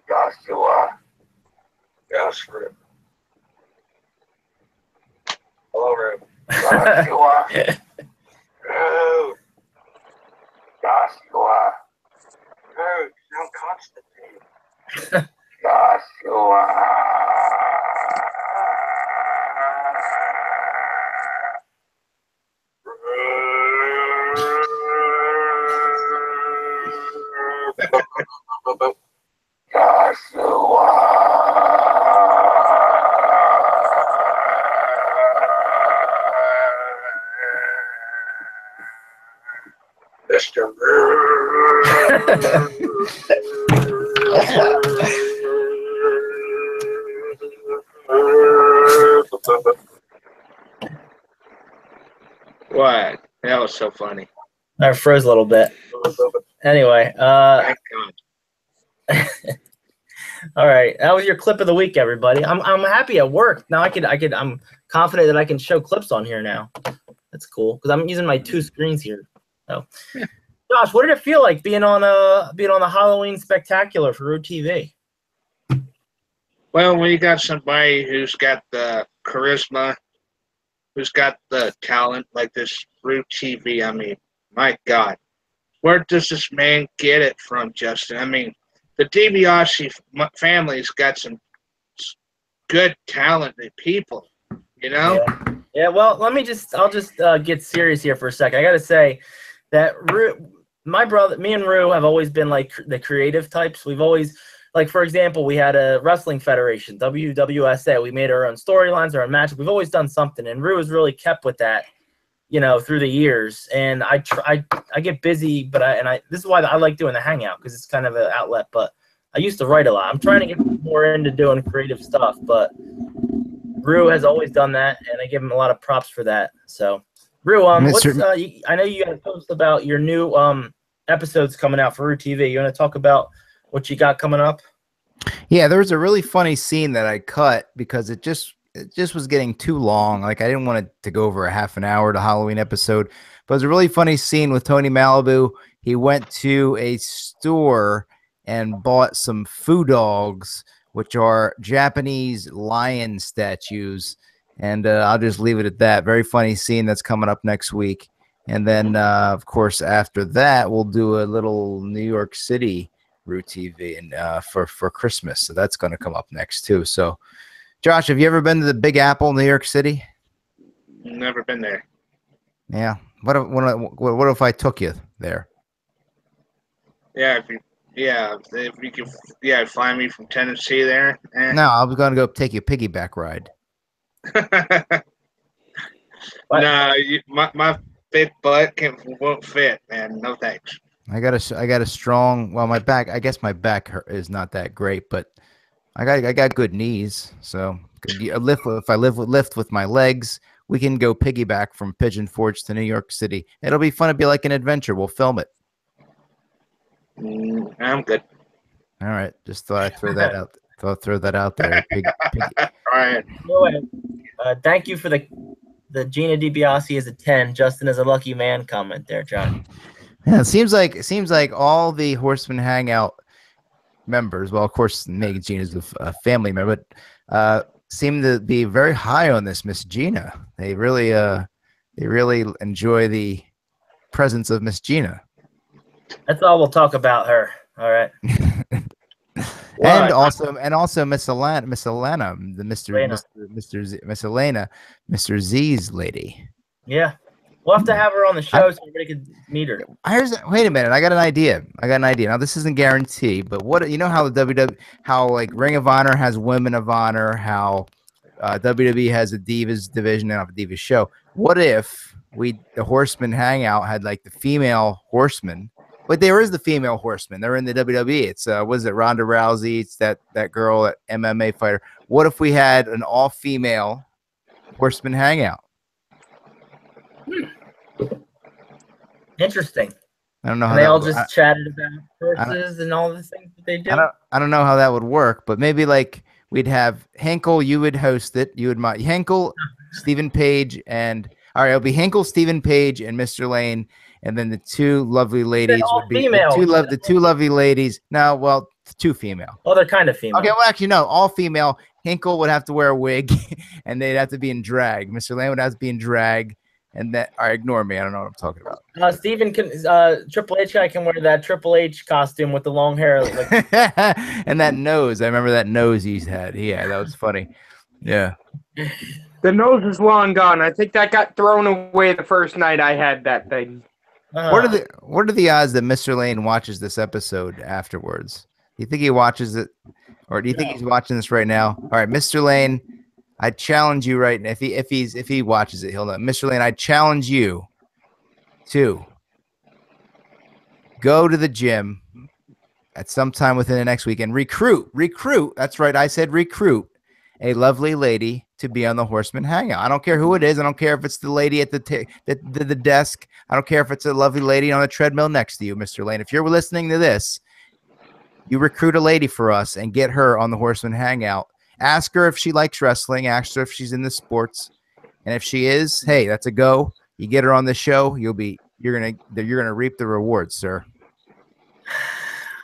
Joshua. Joshua. Hello, Rip. Joshua. Oh. Joshua. Oh, sound Constantine. Joshua. Mr. What? That was so funny. I froze a little bit. Anyway, Thank God. all right. That was your clip of the week, everybody. I'm happy it worked. Now I'm confident that I can show clips on here now. That's cool because I'm using my 2 screens here. So, Josh, what did it feel like being on the Halloween spectacular for Root TV? Well, when you got somebody who's got the charisma, who's got the talent like this Root TV, I mean, my God, where does this man get it from, Justin? I mean, the DiBiase family's got some good, talented people, you know? Yeah. Well, I'll just get serious here for a second. I got to say that me and Rue have always been like the creative types. We've always, like, for example, we had a wrestling federation, WWSA. We made our own storylines, our own matches. We've always done something, and Rue has really kept with that, you know, through the years. And I get busy, but this is why I like doing the Hangout, because it's kind of an outlet. But I used to write a lot. I'm trying to get more into doing creative stuff, but Rue has always done that, and I give him a lot of props for that. So, Rue, I know you got to post about your new episodes coming out for Rue TV. You want to talk about what you got coming up? Yeah, there was a really funny scene that I cut because it just was getting too long. Like, I didn't want it to go over a half an hour to Halloween episode. But it was a really funny scene with Tony Malibu. He went to a store and bought some foo dogs, which are Japanese lion statues. And I'll just leave it at that. Very funny scene that's coming up next week. And then, of course, after that, we'll do a little New York City Root TV and for Christmas. So that's going to come up next, too. So, Josh, have you ever been to the Big Apple, New York City? Never been there. Yeah. What if I took you there? Yeah, if you could, fly me from Tennessee there. No, I was going to go take you a piggyback ride. No, my big butt won't fit, man. No thanks. I got a strong. Well, my back. I guess my back is not that great, but I got good knees. So if I lift with my legs, we can go piggyback from Pigeon Forge to New York City. It'll be fun. It'll be like an adventure. We'll film it. I'm good. All right. Just thought I'd throw that out. Throw that out there. All right. Thank you for the Gina DiBiase is a 10. Justin is a lucky man comment there, John. Yeah, it seems like all the Horsemen Hangout members, well, of course, Megan Gina's a family member, but seem to be very high on this Miss Gina. They really enjoy the presence of Miss Gina. That's all we'll talk about her. All right. And also Miss Elena, the Miss Elena, Mr. Z's lady. Yeah. We'll have to have her on the show so everybody can meet her. Wait a minute. I got an idea. Now this isn't guaranteed, but what you know how the how like Ring of Honor has Women of Honor, how WWE has a Divas division and a Divas show. What if the Horsemen Hangout had like the female Horsemen? But there is the female Horsemen. They're in the WWE. It's what is it? Ronda Rousey. It's that girl, that MMA fighter. What if we had an all-female Horsemen Hangout? Interesting. I don't know how and they all just chatted about horses and all the things that they do. I don't know how that would work, but maybe like we'd have Hinkle. You would host it. You would Hinkle, Stephen Page, and all right, it'll be Hinkle, Stephen Page, and Mr. Lane. And then the two lovely ladies would be the two lovely ladies. No, well, two female. Oh, they're kind of female. Okay, well, actually, no, all female. Hinkle would have to wear a wig, and they'd have to be in drag. Mr. Lane would have to be in drag, and that. All right, ignore me. I don't know what I'm talking about. Stephen can. Triple H guy can wear that Triple H costume with the long hair, and that nose. I remember that nose he's had. Yeah, that was funny. Yeah. The nose is long gone. I think that got thrown away the first night I had that thing. What are the odds that Mr. Lane watches this episode afterwards? Do you think he watches it, or do you think he's watching this right now? All right, Mr. Lane, I challenge you right now. If he watches it, he'll know. Mr. Lane, I challenge you to go to the gym at some time within the next week and recruit. That's right, I said recruit a lovely lady to be on the Horseman Hangout. I don't care who it is. I don't care if it's the lady at the desk. I don't care if it's a lovely lady on the treadmill next to you, Mr. Lane. If you're listening to this, you recruit a lady for us and get her on the Horseman Hangout. Ask her if she likes wrestling. Ask her if she's into sports. And if she is, hey, that's a go. You get her on the show, you're gonna reap the rewards, sir.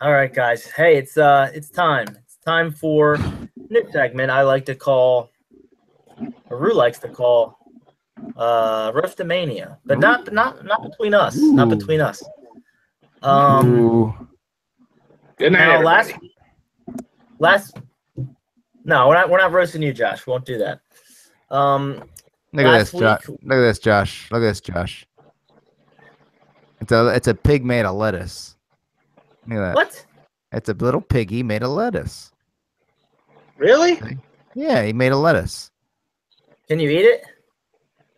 All right, guys. Hey, it's time. It's time for a new segment I like to call, or Rue likes to call, Roastamania, but not between us. Ooh. Not between us. Good night, everybody. No, we're not roasting you, Josh. We won't do that. Look at this, Josh. Look at this, Josh. Look at this, Josh. It's a pig made of lettuce. Look at that. What? It's a little piggy made of lettuce. Really? Yeah, he made a lettuce. Can you eat it?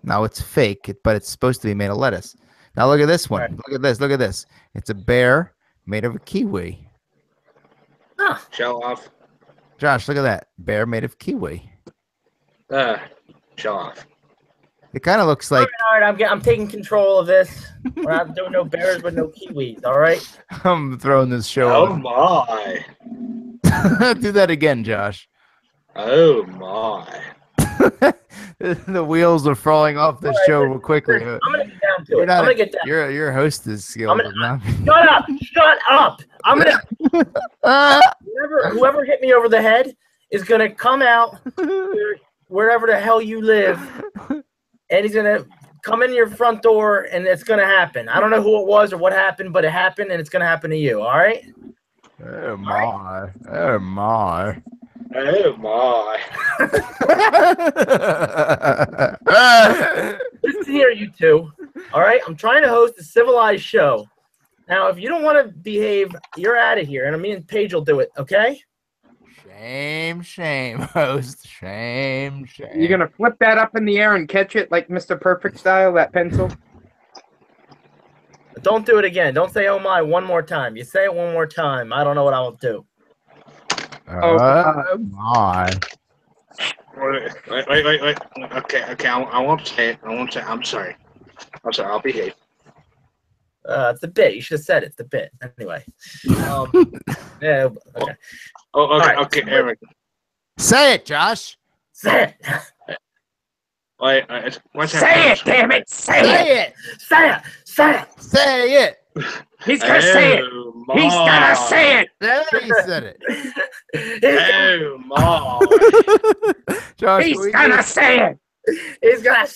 No, it's fake, but it's supposed to be made of lettuce. Now look at this one. Right. Look at this. Look at this. It's a bear made of a kiwi. Huh. Show off. Josh, look at that. Bear made of kiwi. Show off. It kind of looks like. All right, I'm taking control of this. We're not doing no bears with no kiwis. All right. I'm throwing this show. Oh my! Do that again, Josh. Oh my! The wheels are falling off the show real quickly. I'm gonna get down to it. I'm gonna get down. Your hostess skills. Shut up! Shut up! I'm gonna. Whoever hit me over the head is gonna come out wherever the hell you live, and he's gonna come in your front door, and it's gonna happen. I don't know who it was or what happened, but it happened, and it's gonna happen to you. All right? Oh my! Oh my! Oh my! Listen here, you two. All right, I'm trying to host a civilized show. Now, if you don't want to behave, you're out of here, and me and Paige will do it. Okay? Shame, host. Shame. You're gonna flip that up in the air and catch it like Mr. Perfect style, that pencil? Don't do it again. Don't say "oh my" one more time. You say it one more time, I don't know what I will do. Oh my! Wait. Okay. I won't say it. I'm sorry. I'll behave. It's the bit. You should have said it. It's the bit. Anyway. Yeah. Okay. Oh, okay. Right. Okay, Eric. Say it, Josh. Say it. What's say it, damn it! Say it! Say it! Say it! He's gonna say it! He's gonna say it! There he said it. Oh my! Josh, he's gonna say it! He's gonna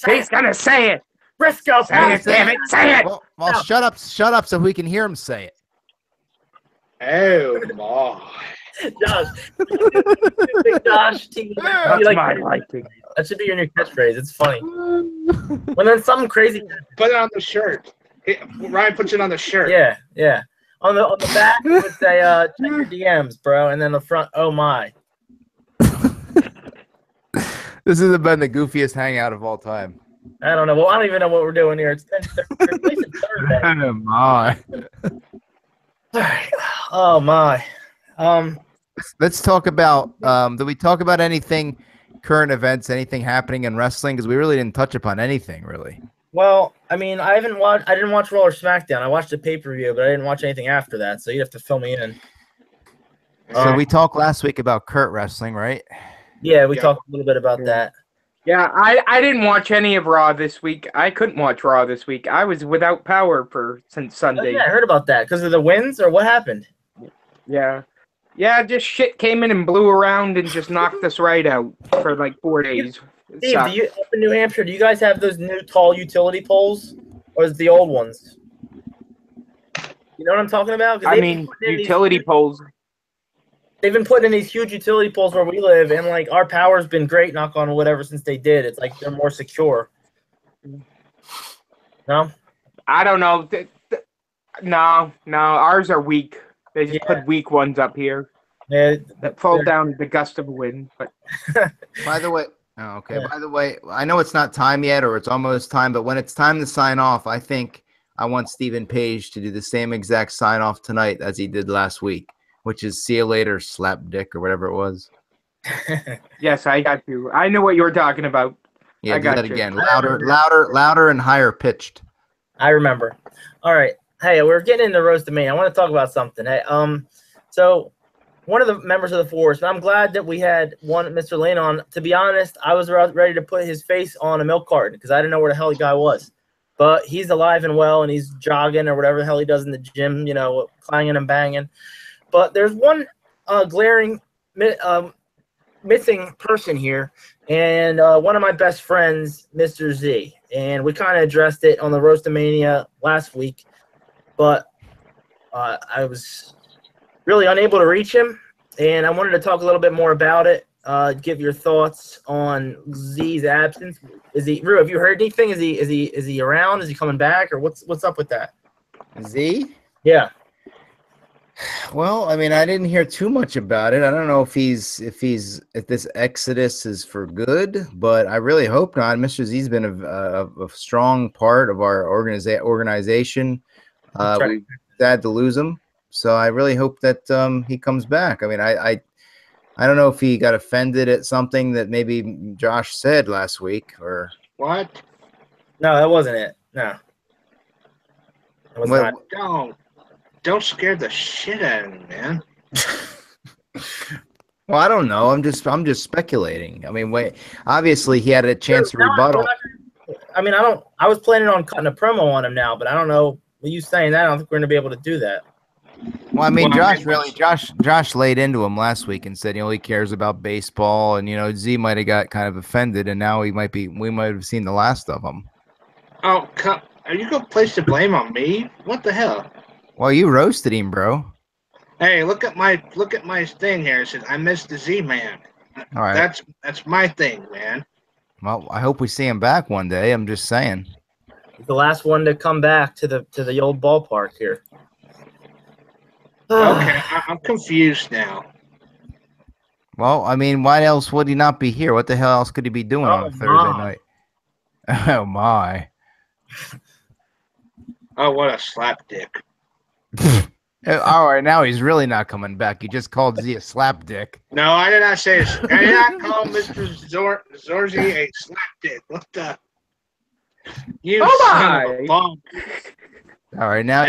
say it! Briscoe, say it, damn it! Say it! Well, no. Shut up so we can hear him say it. Oh my! Josh. Big Josh. That's my liking. That should be your new catchphrase. It's funny. When then something crazy. Put it on the shirt. Ryan puts it on the shirt. Yeah, yeah. On the back, it would say check your DMs, bro, and then the front, oh my. This has been the goofiest hangout of all time. I don't know. Well, I don't even know what we're doing here. It's Thursday. Oh my. All right. Oh my. Let's talk about. Did we talk about anything, current events, anything happening in wrestling? Because we really didn't touch upon anything, really. Well, I mean, I didn't watch Raw or SmackDown. I watched the pay-per-view, but I didn't watch anything after that. So you'd have to fill me in. So we talked last week about Kurt wrestling, right? Yeah, we talked a little bit about that. Yeah, I didn't watch any of Raw this week. I couldn't watch Raw this week. I was without power since Sunday. Oh, yeah, I heard about that. Because of the winds, or what happened? Yeah. Yeah, just shit came in and blew around and just knocked us right out for like 4 days. Steve, up in New Hampshire, do you guys have those new tall utility poles? Or is it the old ones? You know what I'm talking about? I mean, utility poles. They've been putting in these huge utility poles where we live, and like our power's been great, knock on wood, ever since they did. It's like they're more secure. No? I don't know. No, ours are weak. They just put weak ones up here. Yeah, that fall down at the gust of wind. But by the way, okay. Yeah. By the way, I know it's not time yet, or it's almost time, but when it's time to sign off, I think I want Stephen Page to do the same exact sign off tonight as he did last week, which is "See you later, slap dick" or whatever it was. Yes, I got you. I know what you were talking about. Yeah, do that again. Louder, and higher pitched. I remember. All right. Hey, we're getting into Roast of Maine. I want to talk about something. Hey, so one of the members of the force, and I'm glad that we had Mr. Lane on. To be honest, I was ready to put his face on a milk carton because I didn't know where the hell the guy was. But he's alive and well, and he's jogging or whatever the hell he does in the gym, you know, clanging and banging. But there's one glaring missing person here, and one of my best friends, Mr. Z. And we kind of addressed it on the Roast of Mania last week, but I was really unable to reach him, and I wanted to talk a little bit more about it, give your thoughts on Z's absence. Rue, have you heard anything? Is he around? Is he coming back, or what's up with that? Z? Yeah. Well, I mean, I didn't hear too much about it. I don't know if this exodus is for good, but I really hope not. Mr. Z's been a strong part of our organization. We're sad to lose him, so I really hope that he comes back. I mean, I don't know if he got offended at something that maybe Josh said last week or what. No, that wasn't it. No, it was not. Don't scare the shit out of me, man. Well, I don't know. I'm just speculating. I mean, obviously he had a chance to rebuttal. I mean, I was planning on cutting a promo on him now, but I don't know. With you saying that, I don't think we're going to be able to do that. Well, I mean, Josh laid into him last week and said he only cares about baseball, and Z might have got kind of offended, and now we might have seen the last of him. Oh, are you going to place the blame on me? What the hell? Well, you roasted him, bro. Hey, look at my thing here. It says I missed the Z-Man. All right, that's my thing, man. Well, I hope we see him back one day. I'm just saying. He's the last one to come back to the old ballpark here. Okay, I'm confused now. Well, I mean, why else would he not be here? What the hell else could he be doing on a Thursday night? Oh my! Oh, what a slapdick! All right, now he's really not coming back. You just called Z a slapdick. No, I did not say. I did not call Mr. Zorzi a slapdick. What the? You son of a bum. All right, now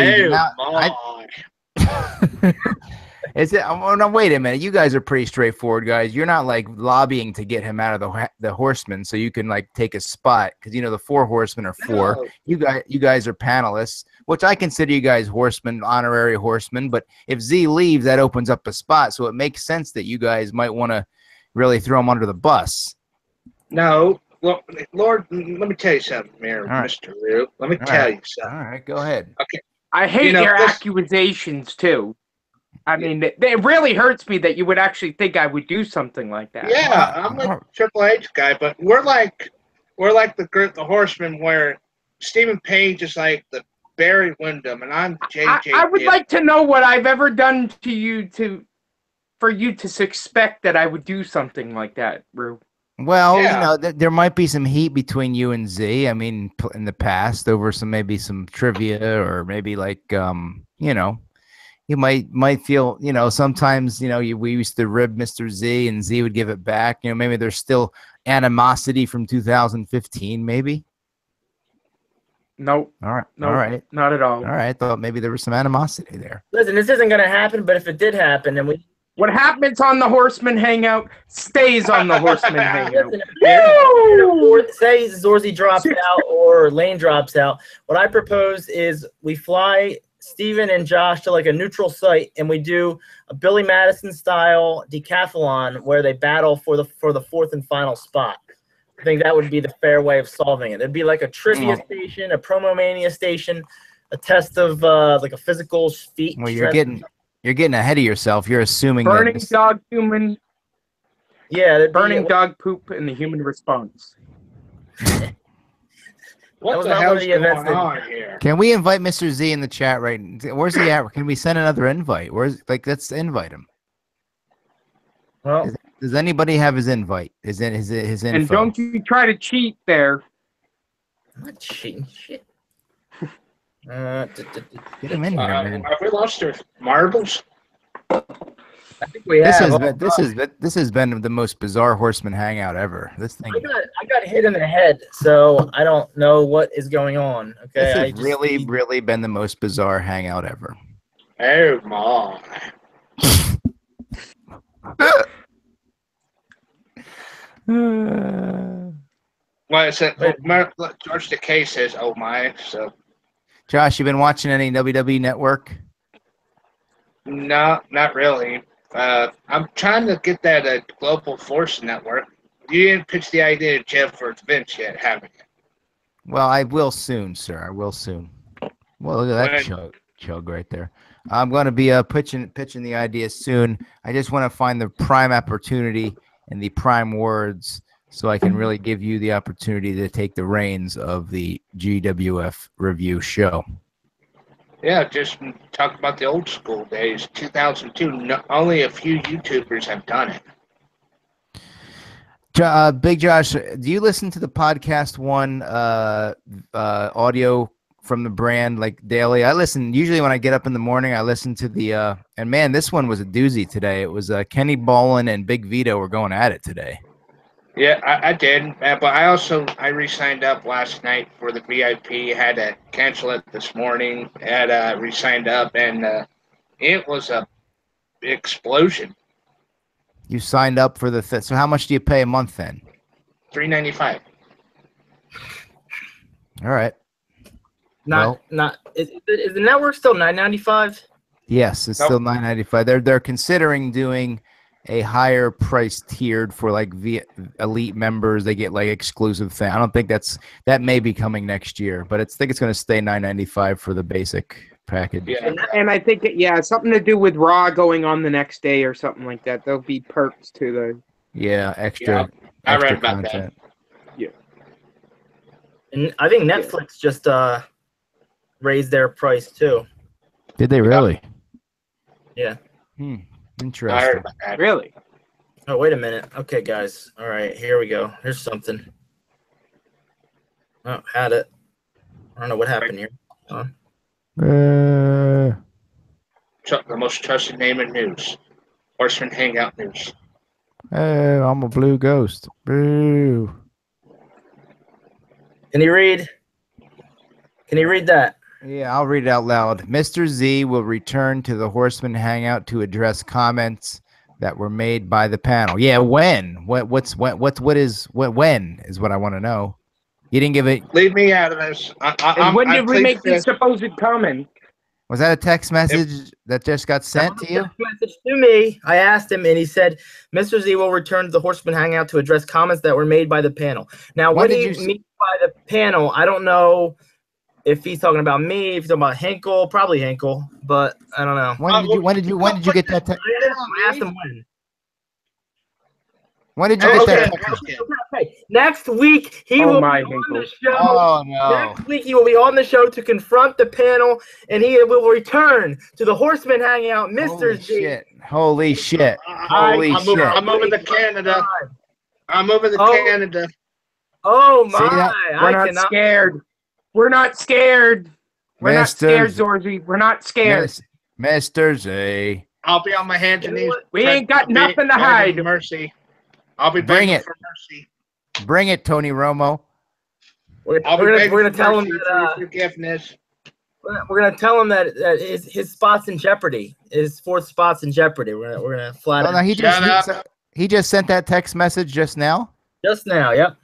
is it? Oh, no, wait a minute. You guys are pretty straightforward, guys. You're not like lobbying to get him out of the Horsemen so you can like take a spot because the 4 Horsemen are 4. No. You guys are panelists, which I consider you guys Horsemen, honorary Horsemen. But if Z leaves, that opens up a spot, so it makes sense that you guys might want to really throw him under the bus. No. Well, Lord, let me tell you something, Mayor, right. Mr. Rue. Let me tell you something. All right, go ahead. Okay. I hate your accusations, too. I mean, it really hurts me that you would actually think I would do something like that. Yeah, I'm a Triple H guy, but we're like the group, the Horsemen, where Stephen Page is like the Barry Windham, and I'm JJ. I would like to know what I've ever done to you for you to suspect that I would do something like that, Rue. Well, Yeah. you know, there might be some heat between you and Z. I mean, in the past over maybe some trivia, or maybe like, you know, you might feel, you know, sometimes, you know, we used to rib Mr. Z and Z would give it back. You know, maybe there's still animosity from 2015, maybe. Nope. All right. Nope, all right. not at all. All right. I thought maybe there was some animosity there. Listen, this isn't going to happen, but if it did happen, then we. What happens on the Horseman Hangout stays on the Horseman Hangout. Listen, if say Zorzy drops out or Lane drops out, what I propose is we fly Steven and Josh to like a neutral site, and we do a Billy Madison style decathlon where they battle for the fourth and final spot. I think that would be the fair way of solving it. It'd be like a trivia station, a promo mania station, a test of like a physical feat. Well, you're getting ahead of yourself. You're assuming Burning that dog human. Yeah, burning dog poop and the human response. What the hell's going on here? Can we invite Mr. Z in the chat right? Where's he at? Can we send another invite? Let's invite him. Well, does anybody have his invite? His info? And don't you try to cheat there. I'm not cheating shit. Get him in here, man. Have we lost our marbles? I think we have. This has been the most bizarre Horseman Hangout ever. This thing. I got hit in the head, so I don't know what is going on. Okay, this has really been the most bizarre hangout ever. Oh my! Well, it's George Takei says, "Oh my!" So, Josh, you been watching any WWE Network? No, not really. I'm trying to get that Global Force Network. You didn't pitch the idea to Jeff or Vince yet, haven't you? Well, I will soon, sir. I will soon. Well, look at that chug right there. I'm going to be pitching the idea soon. I just want to find the prime opportunity and the prime words so I can really give you the opportunity to take the reins of the GWF review show. Yeah, just talk about the old school days. 2002, only a few YouTubers have done it. Big Josh, do you listen to the Podcast One audio from the brand like daily? I listen usually when I get up in the morning. I listen to the and man, this one was a doozy today. It was Kenny Bolin and Big Vito were going at it today. Yeah, I did, but I re-signed up last night for the VIP. Had to cancel it this morning. Had re-signed up, and it was a explosion. You signed up for the so how much do you pay a month then? $3.95. All right. Is the network still $9.95? Yes, it's still $9.95. They're considering doing a higher price tiered for like elite members. They get like exclusive thing. I don't think that may be coming next year, but I think it's going to stay $9.95 for the basic package. Yeah, and I think something to do with Raw going on the next day or something like that. There'll be perks to the extra. Yeah, I read extra about content. that. Yeah, and I think Netflix just raised their price too. Did they really? Yeah. Interesting. I heard about that. really. Oh, wait a minute. Okay, guys. All right, here we go. Here's something. Oh, had it. I don't know what happened here. The most trusted name in news. Horseman Hangout News. Oh, I'm a blue ghost. Boo. Can you read? Can you read that? Yeah, I'll read it out loud. Mr. Z will return to the Horseman Hangout to address comments that were made by the panel. Yeah, when? When is what I want to know. You didn't give it. Leave me out of this. And when did we make this supposed comment? Was that a text message that just got sent to you? Text message to me. I asked him, and he said, "Mr. Z will return to the Horseman Hangout to address comments that were made by the panel." Now, what do you mean by the panel? I don't know if he's talking about me, if he's talking about Hinkle, probably Hinkle, but I don't know. When did you get that? I asked him when. When did you get Okay, that text? Okay. Next week he will be on the show. Oh no! Next week he will be on the show to confront the panel, and he will return to the Horseman Hangout, Mr. Holy Z. shit! Holy shit! I'm moving to Canada. I'm moving to Canada. Oh See that? my! We're not scared. We're not scared. We're not scared, Zorzy. We're not scared. Mr. Z. I'll be on my hands and knees. We ain't got nothing to hide. Mercy. I'll be Bring begging it. for mercy. Bring it, Tony Romo. We're gonna tell him that forgiveness. we're gonna tell him that his spot's in jeopardy. His fourth spot's in jeopardy. We're gonna flat. Oh, no, he just sent that text message just now. Just now, yep.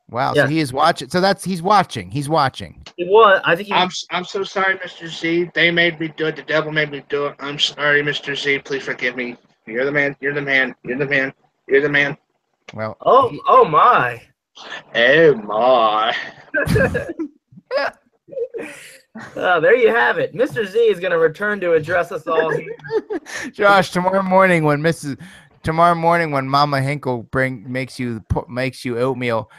Wow, Yeah. so he is watching. So he's watching. He's watching. He was. I think he. I'm so sorry, Mr. Z. They made me do it. The devil made me do it. I'm sorry, Mr. Z. Please forgive me. You're the man. You're the man. You're the man. You're the man. Well. Oh my. Oh my. There you have it. Mr. Z is going to return to address us all here. Josh, tomorrow morning when Mama Hinkle makes you oatmeal,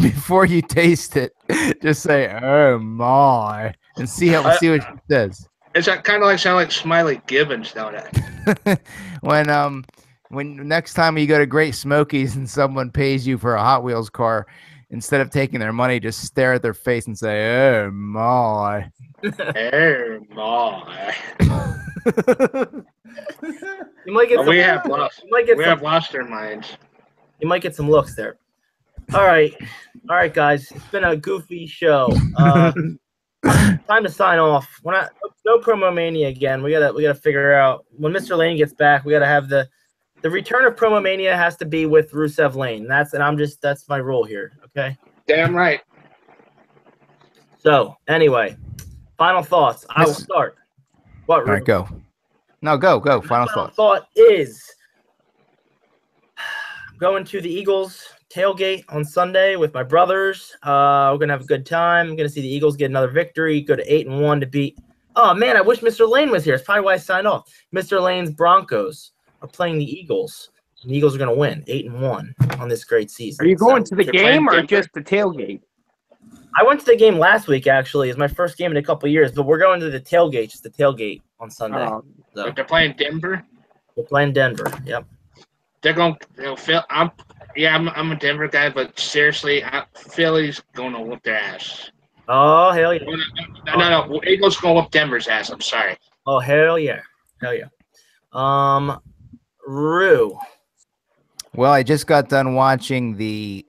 before you taste it, just say "oh my" and see what she says. It's kind of sound like Smiley Gibbons, don't it? When next time you go to Great Smokies and someone pays you for a Hot Wheels car, instead of taking their money, just stare at their face and say, "Oh my." Oh my. You might get. We have lost our minds. You might get some looks there. All right, guys. It's been a goofy show. Time to sign off. We're not no promo mania again. We gotta figure out when Mr. Lane gets back. We gotta have the return of promo mania has to be with Rusev Lane. That's my rule here. Okay. Damn right. So anyway, final thoughts. I will start. What? All right, go. No, go. Final thoughts. Thought is going to the Eagles tailgate on Sunday with my brothers. We're gonna have a good time. I'm gonna see the Eagles get another victory. Go to 8-1 to beat. Oh man, I wish Mr. Lane was here. It's probably why I signed off. Mr. Lane's Broncos are playing the Eagles. And the Eagles are gonna win 8-1 on this great season. Are you going to the game or just the tailgate? I went to the game last week. Actually, it's my first game in a couple of years. But we're going to the tailgate. Just the tailgate on Sunday. So they're playing Denver. We're playing Denver. Yep. They're going. I'm a Denver guy, but seriously, Philly's going to whoop their ass. Oh hell yeah! No. Eagles going to whoop Denver's ass. I'm sorry. Oh hell yeah! Rue. Well, I just got done watching the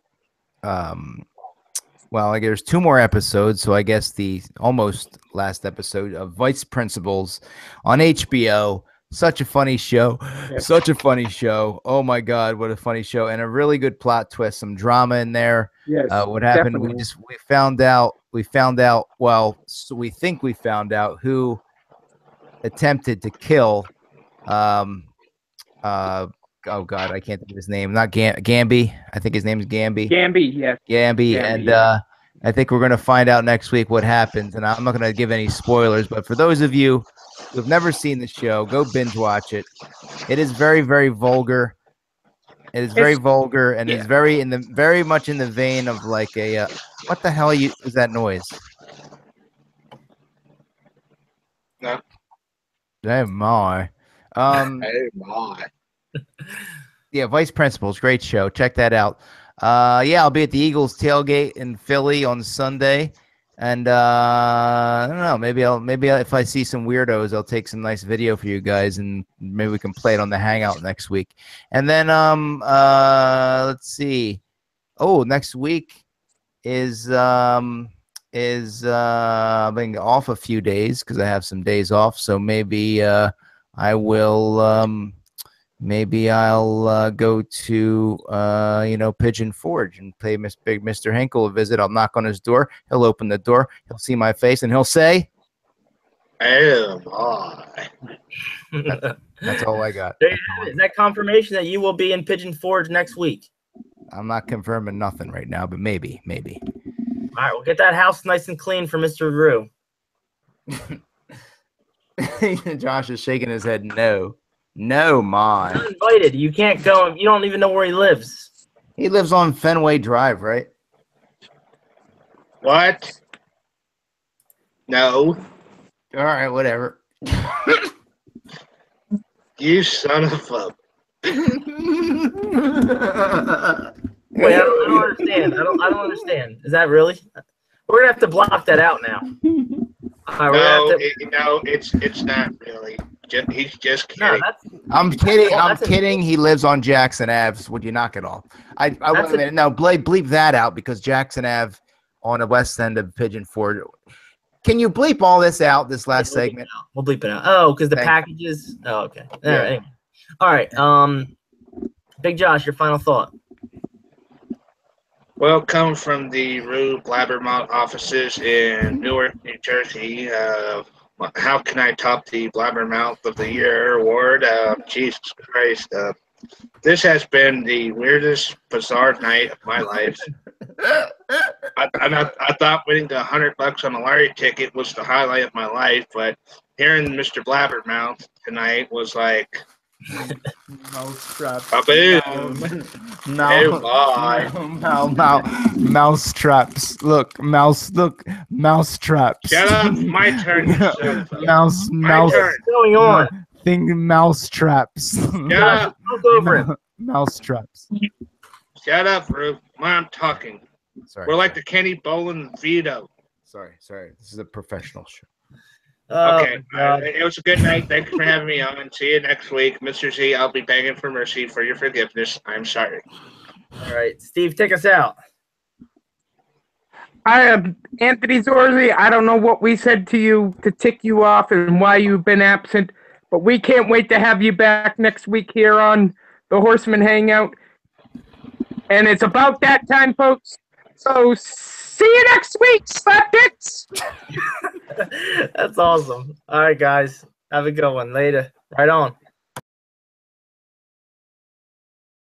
there's 2 more episodes, so I guess the almost last episode of Vice Principals on HBO. Such a funny show. Such a funny show. Oh my God, what a funny show. And a really good plot twist, some drama in there. Yes. What happened? Definitely. We found out, so we think we found out who attempted to kill oh God, I can't think of his name. Not Gamby. I think his name is Gamby. Gamby, yes. Gamby. And I think we're going to find out next week what happens. And I'm not going to give any spoilers, but for those of you who have never seen the show, go binge watch it. It is very, very vulgar. It is very vulgar, and it's very much in the vein of like a what the hell is that noise? No. Oh my. Oh my. Yeah, Vice Principals, great show. Check that out. I'll be at the Eagles tailgate in Philly on Sunday, and I don't know. Maybe if I see some weirdos, I'll take some nice video for you guys, and maybe we can play it on the Hangout next week. And then let's see. Oh, next week is I've been off a few days because I have some days off, so maybe I will. Maybe I'll go to Pigeon Forge and pay Big Mr. Hinkle a visit. I'll knock on his door. He'll open the door. He'll see my face and he'll say, "Oh my!" That's all I got. There you have it. Is that confirmation that you will be in Pigeon Forge next week? I'm not confirming nothing right now, but maybe. right, we'll get that house nice and clean for Mr. Rue. Josh is shaking his head. No, no, Not man. invited. You can't go. You don't even know where he lives. He lives on Fenway Drive, right? What? No. All right, whatever. You son of a. Wait, I don't understand. I don't understand. Is that really? We're gonna have to block that out now. All right, we're No, gonna have to. it's not really. He's just No, kidding. that's I'm kidding. Well, I'm that's a- kidding. He lives on Jackson Ave. Would you knock it off? I wait That's a a- minute. No, bleep that out because Jackson Ave on the west end of Pigeon Forge. Can you bleep all this out? This last We'll bleep segment. it out. We'll bleep it out. Oh, because the Thank packages. Oh, okay. All Yeah. right. Anyway. All right. Big Josh, your final thought. Well, coming from the Rue Blabbermouth offices in Newark, New Jersey, how can I top the Blabbermouth of the Year award? Jesus Christ. This has been the weirdest, bizarre night of my life. I thought winning the $100 on a lottery ticket was the highlight of my life, but hearing Mr. Blabbermouth tonight was like, Mousetraps. boom. Hey, bye. Mousetraps. Look, mousetraps. Shut up. My turn. You son of a- Mouse. My turn. What's going on? Think mousetraps. Shut Josh, up. look over him. Mousetraps. Shut up, Rube. I'm talking. Sorry. We're like the Kenny Bolin veto. Sorry. This is a professional show. Oh, Okay. my God. It was a good night. Thanks for having me on. See you next week. Mr. Z, I'll be begging for mercy for your forgiveness. I'm sorry. All right, Steve, take us out. I am Anthony Zorzi. I don't know what we said to you to tick you off and why you've been absent, but we can't wait to have you back next week here on the Horsemen Hangout. And it's about that time, folks. So see you next week, slapdicks. That's awesome. All right, guys. Have a good one. Later. Right on.